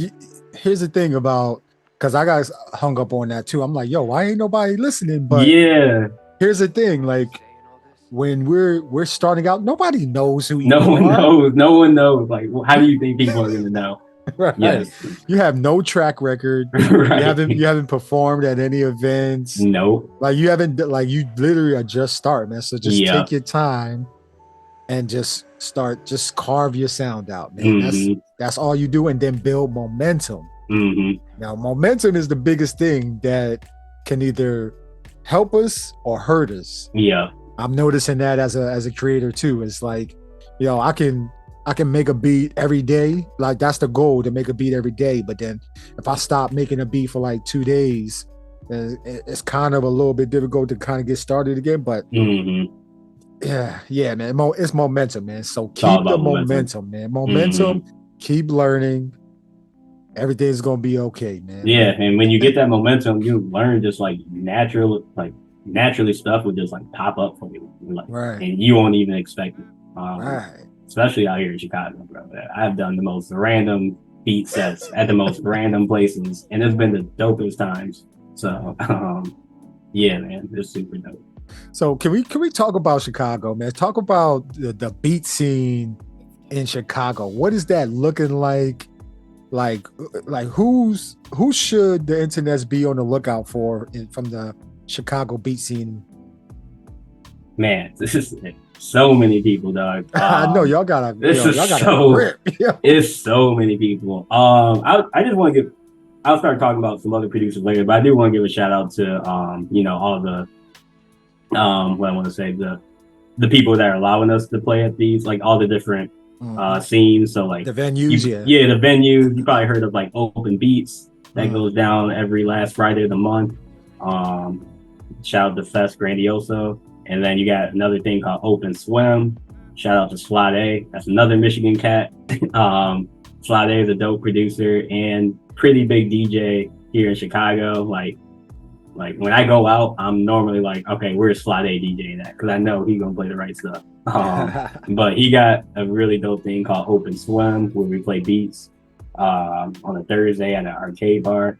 S4: here's the thing about, because I got hung up on that too. I'm like, yo, why ain't nobody listening? But
S5: yeah,
S4: here's the thing, like, when we're starting out, nobody knows who you
S5: are. No one knows. Like, how do you think people are gonna know?
S4: Right.
S5: Yes.
S4: You have no track record.
S5: Right.
S4: You haven't performed at any events.
S5: Nope.
S4: Like, you literally are just starting, man. So just take your time and just carve your sound out, man. That's all you do, and then build momentum. Now, momentum is the biggest thing that can either help us or hurt us.
S5: Yeah.
S4: I'm noticing that as a creator too. It's like, I can make a beat every day. Like, that's the goal, to make a beat every day. But then if I stop making a beat for like 2 days, then it's kind of a little bit difficult to kind of get started again. But yeah, man, it's momentum, man. So keep the momentum, man. Momentum, keep learning. Everything's gonna be okay, man.
S5: Yeah, and when you get that momentum, you learn just like naturally stuff will just like pop up for you, like,
S4: right,
S5: and you won't even expect it.
S4: Right.
S5: Especially out here in Chicago, bro. I've done the most random beat sets at the most random places, and it's been the dopest times. So, yeah, man, it's super dope.
S4: So can we talk about Chicago, man? Talk about the beat scene in Chicago. What is that looking like? Like who should the internets be on the lookout for from the Chicago beat scene?
S5: man, this is so many people, dog.
S4: I know y'all gotta,
S5: this
S4: yo,
S5: is
S4: y'all gotta
S5: so
S4: rip. Yo.
S5: it's so many people. I just want to give. I'll start talking about some other producers later, but I do want to give a shout out to all the what I want to say, the people that are allowing us to play at these, like all the different scenes. So like
S4: the venues,
S5: the venues. You probably heard of like Open Beats that goes down every last Friday of the month. Shout out to Fest Grandioso. And then you got another thing called Open Swim. Shout out to Slade. That's another Michigan cat. Slade is a dope producer and pretty big DJ here in Chicago. Like when I go out, I'm normally like, okay, where's Slade DJing at? Because I know he's gonna play the right stuff. But he got a really dope thing called Open Swim where we play beats on a Thursday at an arcade bar.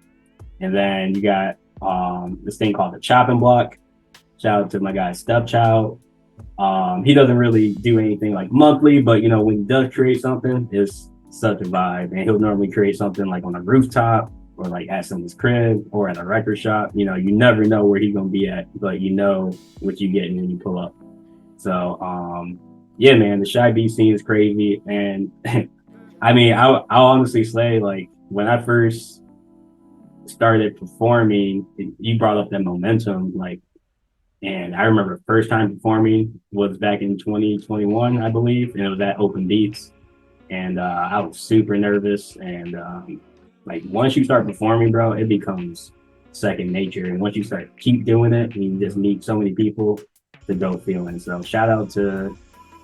S5: And then you got this thing called the Chopping Block. Shout out to my guy Stepchild. He doesn't really do anything like monthly, but you know, when he does create something, it's such a vibe. And he'll normally create something like on a rooftop or like at someone's crib or at a record shop. You know, you never know where he's gonna be at, but you know what you get when you pull up. So yeah, man, the Shy Beat scene is crazy. And I mean, I'll honestly say, like, when I first started performing, you brought up that momentum, like, and I remember first time performing was back in 2021, I believe, and it was at Open Beats. And I was super nervous. And like once you start performing, bro, it becomes second nature. And once you start keep doing it, you just meet so many people, the dope feeling. So shout out to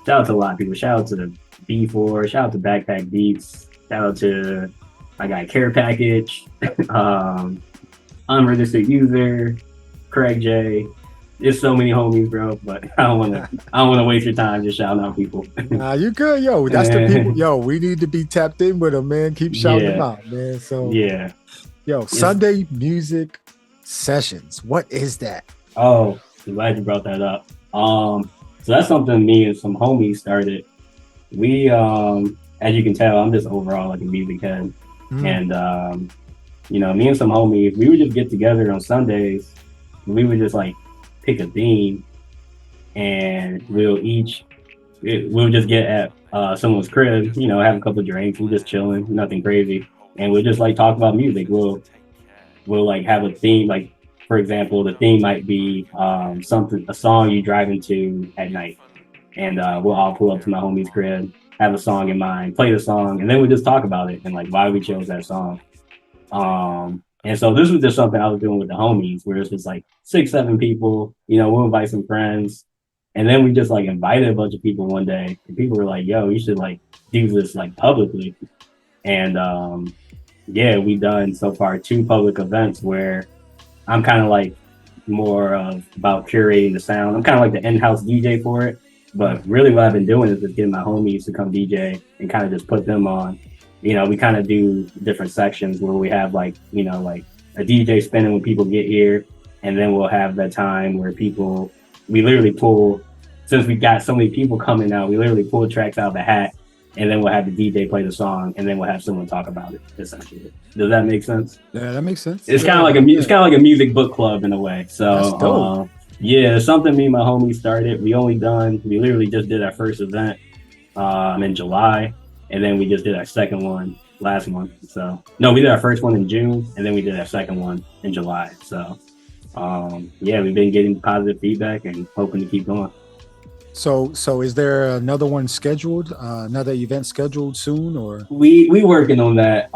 S5: a lot of people. Shout out to the B4, shout out to Backpack Beats, shout out to my guy Care Package, Unregistered User, Craig J. There's so many homies, bro, but I don't want to waste your time just shouting out people.
S4: Nah, you good, yo. That's the people. Yo, we need to be tapped in with them, man. Keep shouting them out, man. So
S5: yeah,
S4: yo, Sunday music sessions. What is that?
S5: Oh, I'm glad you brought that up. So that's something me and some homies started. We, as you can tell, I'm just overall like a music head, and you know, me and some homies, we would just get together on Sundays. And we would just like pick a theme, and we'll just get at someone's crib, you know, have a couple of drinks, we're just chilling, nothing crazy, and we'll just like talk about music. We'll like have a theme, like for example, the theme might be a song you drive into at night, and we'll all pull up to my homie's crib, have a song in mind, play the song, and then we'll just talk about it and like why we chose that song. And so this was just something I was doing with the homies, where it's just like 6-7 people, you know, we'll invite some friends. And then we just like invited a bunch of people one day, and people were like, yo, you should like do this like publicly. And yeah, we've done so far 2 public events where I'm kind of like more of about curating the sound. I'm kind of like the in-house DJ for it. But really what I've been doing is just getting my homies to come DJ and kind of just put them on. You know, we kind of do different sections where we have like, you know, like a DJ spinning when people get here. And then we'll have that time where we literally pull, since we got so many people coming out, we literally pull tracks out of the hat, and then we'll have the DJ play the song, and then we'll have someone talk about it, essentially. Does that make sense?
S4: Yeah, that makes sense.
S5: It's kind of like a music book club in a way. So yeah, it's something me and my homies started. We literally just did our first event in July. And then we just did our second one last month. So no, we did our first one in June, and then we did our second one in July. So yeah, we've been getting positive feedback and hoping to keep going.
S4: So is there another one scheduled, another event scheduled soon, or?
S5: We working on that.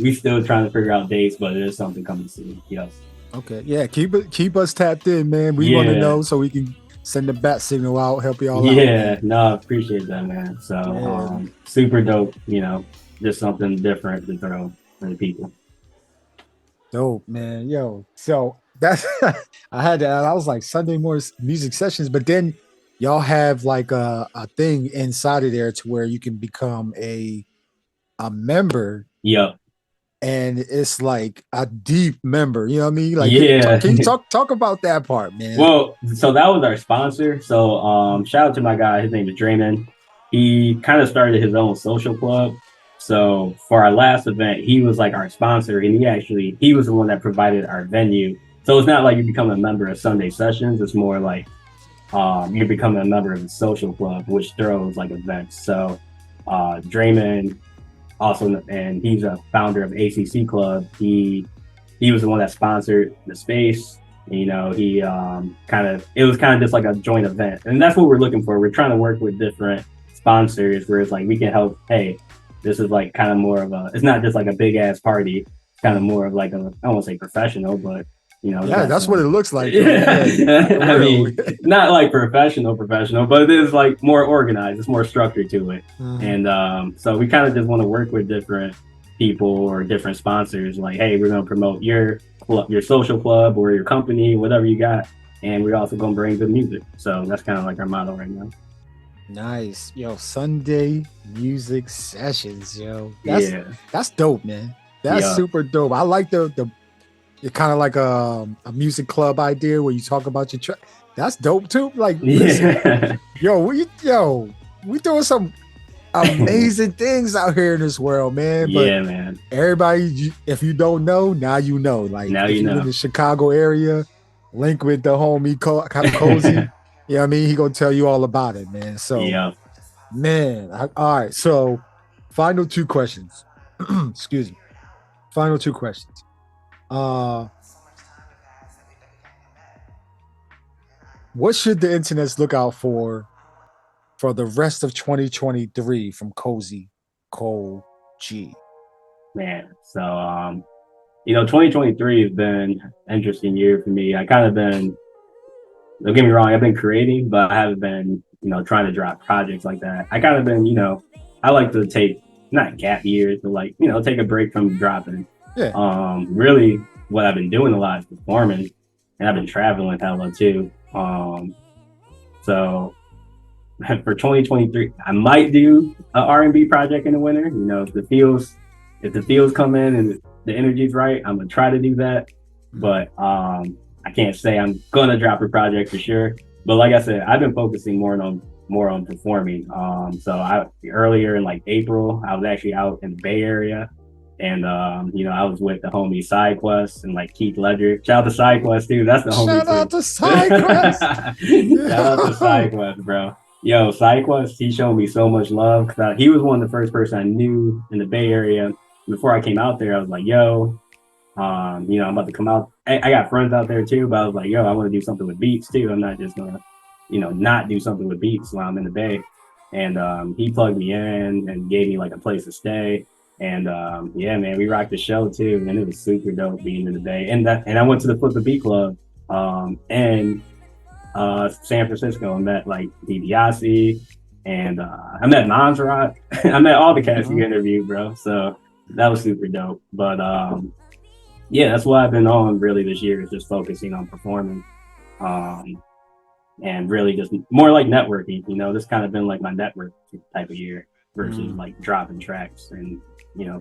S5: We still trying to figure out dates, but there's something coming soon. Yes.
S4: Okay. Yeah. Keep us tapped in, man. We want to know so we can send the bat signal out, help y'all out.
S5: Yeah, no, I appreciate that, man. So super dope, you know, just something different to throw for the people.
S4: Dope, man. Yo, so that's I was like Sunday morning music sessions, but then y'all have like a thing inside of there to where you can become a member.
S5: Yep.
S4: And it's like a deep member, you know what I mean? Like,
S5: yeah.
S4: Can you talk about that part, man?
S5: Well, so that was our sponsor. So shout out to my guy. His name is Draymond. He kind of started his own social club. So for our last event, he was like our sponsor, and he was the one that provided our venue. So it's not like you become a member of Sunday Sessions. It's more like you're becoming a member of the social club, which throws like events. So Draymond also, and he's a founder of ACC Club. He was the one that sponsored the space. You know, he it was kind of just like a joint event, and that's what we're looking for. We're trying to work with different sponsors where it's like we can help. Hey, this is like kind of more of a. It's not just like a big ass party. It's kind of more of like a. I won't say professional, but you know.
S4: Yeah, that's what it looks like.
S5: Yeah. I mean, not like professional, but it is like more organized. It's more structured to it, and so we kind of just want to work with different people or different sponsors. Like, hey, we're going to promote your social club or your company, whatever you got, and we're also going to bring good music. So that's kind of like our motto right now.
S4: Nice. Yo, Sunday music sessions, yo. That's dope, man. That's super dope. I like the kind of like a music club idea where you talk about your track. That's dope too. Like, listen, we doing some amazing things out here in this world, man. But
S5: yeah, man.
S4: Everybody, if you don't know, now you know. Like,
S5: now
S4: if you're in the Chicago area, link with the homie Cozy. You know what I mean? He gonna tell you all about it, man. So, man. All right. So, final two questions. Excuse me. Final two questions. What should the internets look out for the rest of 2023 from Cozy.Cole G?
S5: Man, so 2023 has been an interesting year for me. I kind of been, don't get me wrong, I've been creating, but I haven't been, trying to drop projects like that. I kind of been, I like to take, not gap years, but like, take a break from dropping.
S4: Yeah.
S5: Really what I've been doing a lot is performing, and I've been traveling hella too. So for 2023, I might do an R&B project in the winter. If the feels come in and the energy's right, I'm gonna try to do that. But I can't say I'm gonna drop a project for sure. But like I said, I've been focusing more on performing. So earlier in like April, I was actually out in the Bay Area, and I was with the homie SideQuest and like Keith Ledger. Shout out to SideQuest, dude. That's the homie.
S4: Shout out to SideQuest.
S5: Shout out to SideQuest, bro. Yo, SideQuest, he showed me so much love because he was one of the first person I knew in the Bay Area. Before I came out there, I was like, yo, I'm about to come out. I got friends out there too, but I was like, yo, I want to do something with beats too. I'm not just gonna, not do something with beats while I'm in the Bay. And he plugged me in and gave me like a place to stay. And yeah, man, we rocked the show too, and it was super dope being in the Bay. And I went to the Flip the Beat Club in San Francisco and met like DiBiase, and I met Montserrat. I met all the cats you interviewed, bro. So that was super dope. But yeah, that's what I've been on really this year, is just focusing on performing, and really just more like networking. This kind of been like my network type of year versus like dropping tracks and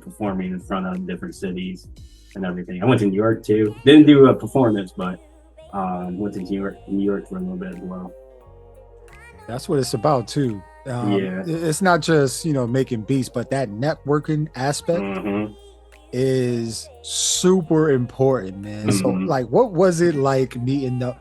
S5: performing in front of different cities and everything. I went to New York too. Didn't do a performance, but went to New York for a little bit as well.
S4: That's what it's about too.
S5: Yeah,
S4: it's not just making beats, but that networking aspect is super important, man. So like, what was it like meeting the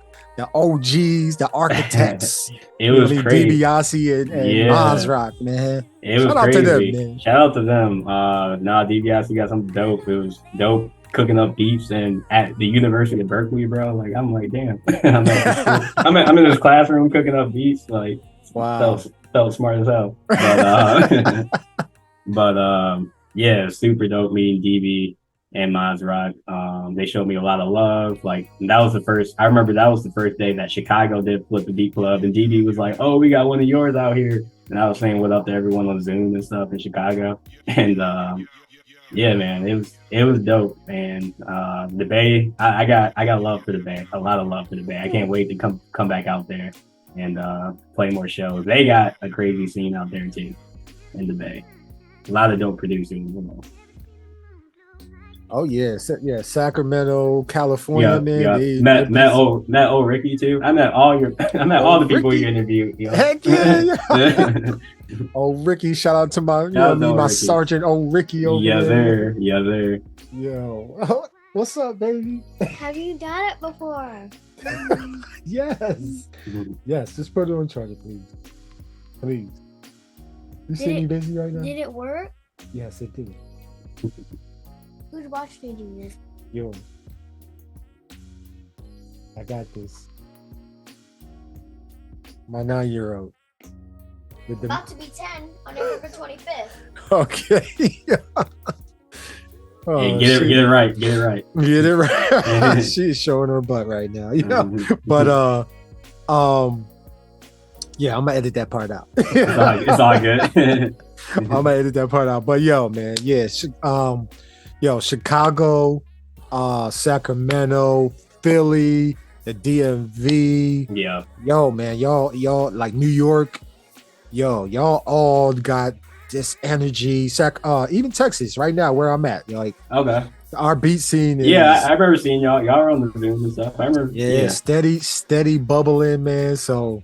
S4: OGs, the architects?
S5: It was crazy.
S4: DiBiase and Montserrat, man.
S5: It was crazy. Shout out to them, man. Shout out to them. DiBiase got something dope. It was dope cooking up beats and at the University of Berkeley, bro. Like, I'm like, damn. I'm in this classroom cooking up beats. Like,
S4: wow.
S5: Felt smart as hell. But yeah, super dope meeting DB and Montserrat. They showed me a lot of love. Like, I remember that was the first day that Chicago did Flip the Beat Club, and DB was like, oh, we got one of yours out here. And I was saying what up to everyone on Zoom and stuff in Chicago. And yeah, man, it was dope. And the Bay, I got love for the Bay, a lot of love for the Bay. I can't wait to come back out there and play more shows. They got a crazy scene out there too in the Bay. A lot of dope producing.
S4: Oh yeah, Sacramento, California, man.
S5: Met old Ricky too. I met all the people you interviewed.
S4: Heck yeah. Oh, Ricky, shout out to my sergeant, Ricky over there.
S5: Yeah, there.
S4: Yo, what's up, baby?
S6: Have you done it before?
S4: Yes. Yes. Just put it on charger, please. Please. You see me busy right now?
S6: Did it work?
S4: Yes, it did.
S6: Whose watch did you use?
S4: Yo. I got this. My 9-year-old. With the...
S6: About to be 10 on November 25th.
S4: Okay. Oh,
S5: Yeah, get it right. Get it right.
S4: Get it right. She's showing her butt right now, you know. But yeah, I'm gonna edit that part out.
S5: It's all good.
S4: I'm gonna edit that part out. But yo, man, yeah, Chicago, Sacramento, Philly, the DMV.
S5: Yeah.
S4: Yo, man, y'all like New York. Yo, y'all all got this energy. Even Texas right now, where I'm at. Like,
S5: okay.
S4: Our beat scene is,
S5: yeah, I remember seeing y'all. Y'all are on the Zoom and stuff. I remember.
S4: Yeah, steady bubbling, man. So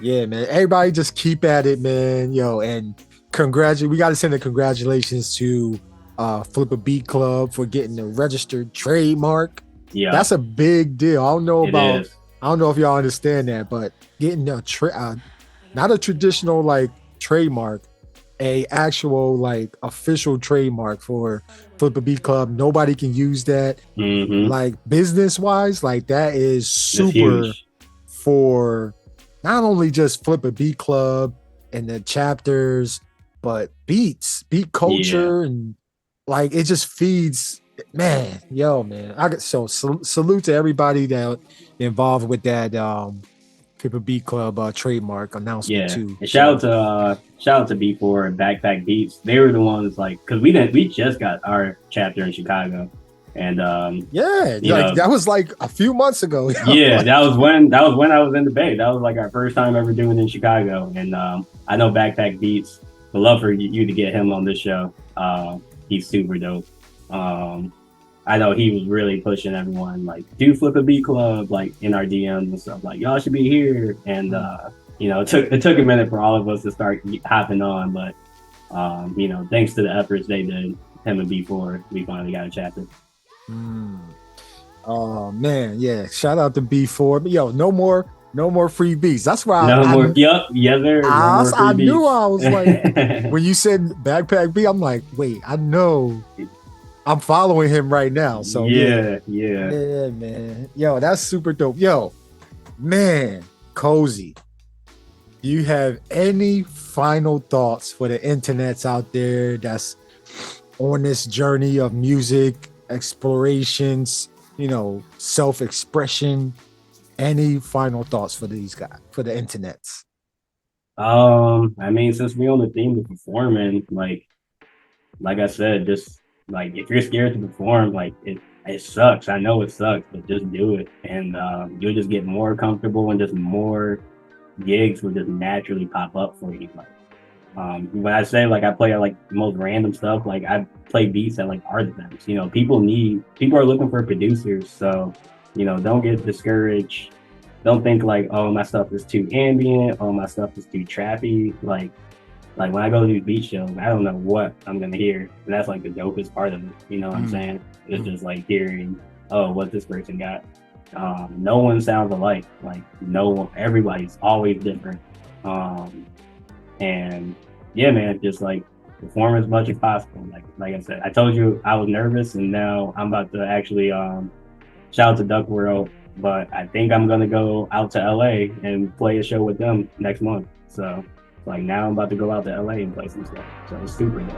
S4: yeah, man. Everybody just keep at it, man. Yo, and we gotta send a congratulations to Flip a Beat Club for getting the registered trademark. Yeah. That's a big deal. I don't know if y'all understand that, but getting not a traditional like trademark, a actual like official trademark for Flip a Beat Club. Nobody can use that. Like business wise, like that is super for not only just Flip a Beat Club and the chapters, but beat culture, and like it just feeds. Man, yo, man. Salute to everybody that involved with that Flip a Beat Club trademark announcement too.
S5: And shout out to B4 and Backpack Beats. They were the ones like, because we just got our chapter in Chicago, and that was like a few months ago. Yeah, that was when I was in the Bay. That was like our first time ever doing it in Chicago, and I know Backpack Beats. Would love for you to get him on this show. He's super dope. I know he was really pushing everyone, like, do Flip a Beat Club, like, in our DMs and stuff, like, y'all should be here. And, it took a minute for all of us to start hopping on, but, thanks to the efforts they did, him and B4, we finally got a chapter.
S4: Oh, man, yeah. Shout out to B4. But, yo, no more free beats. That's why I knew I was like, when you said Backpack B, I'm like, wait, I know. I'm following him right now. So yeah, man. Yo, that's super dope. Yo, man, Cozy, do you have any final thoughts for the internets out there that's on this journey of music, explorations, self-expression? Any final thoughts for these guys, for the internets?
S5: I mean, since we on the theme of performing, like I said, just like, if you're scared to perform, like it sucks. I know it sucks, but just do it, and you'll just get more comfortable, and just more gigs will just naturally pop up for you. Like, when I say like I play like the most random stuff, like I play beats at like art events. People are looking for producers, so don't get discouraged. Don't think like, oh, my stuff is too ambient, oh, my stuff is too trappy. Like when I go to these beat shows, I don't know what I'm gonna hear. And that's like the dopest part of it. You know what I'm saying? It's just like hearing, oh, what this person got. No one sounds alike. Like everybody's always different. And yeah, man, just like perform as much as possible. Like I said, I told you I was nervous, and now I'm about to actually shout out to Duck World, but I think I'm gonna go out to LA and play a show with them next month. So like now I'm about to go out to LA and play some stuff. So it's super dope.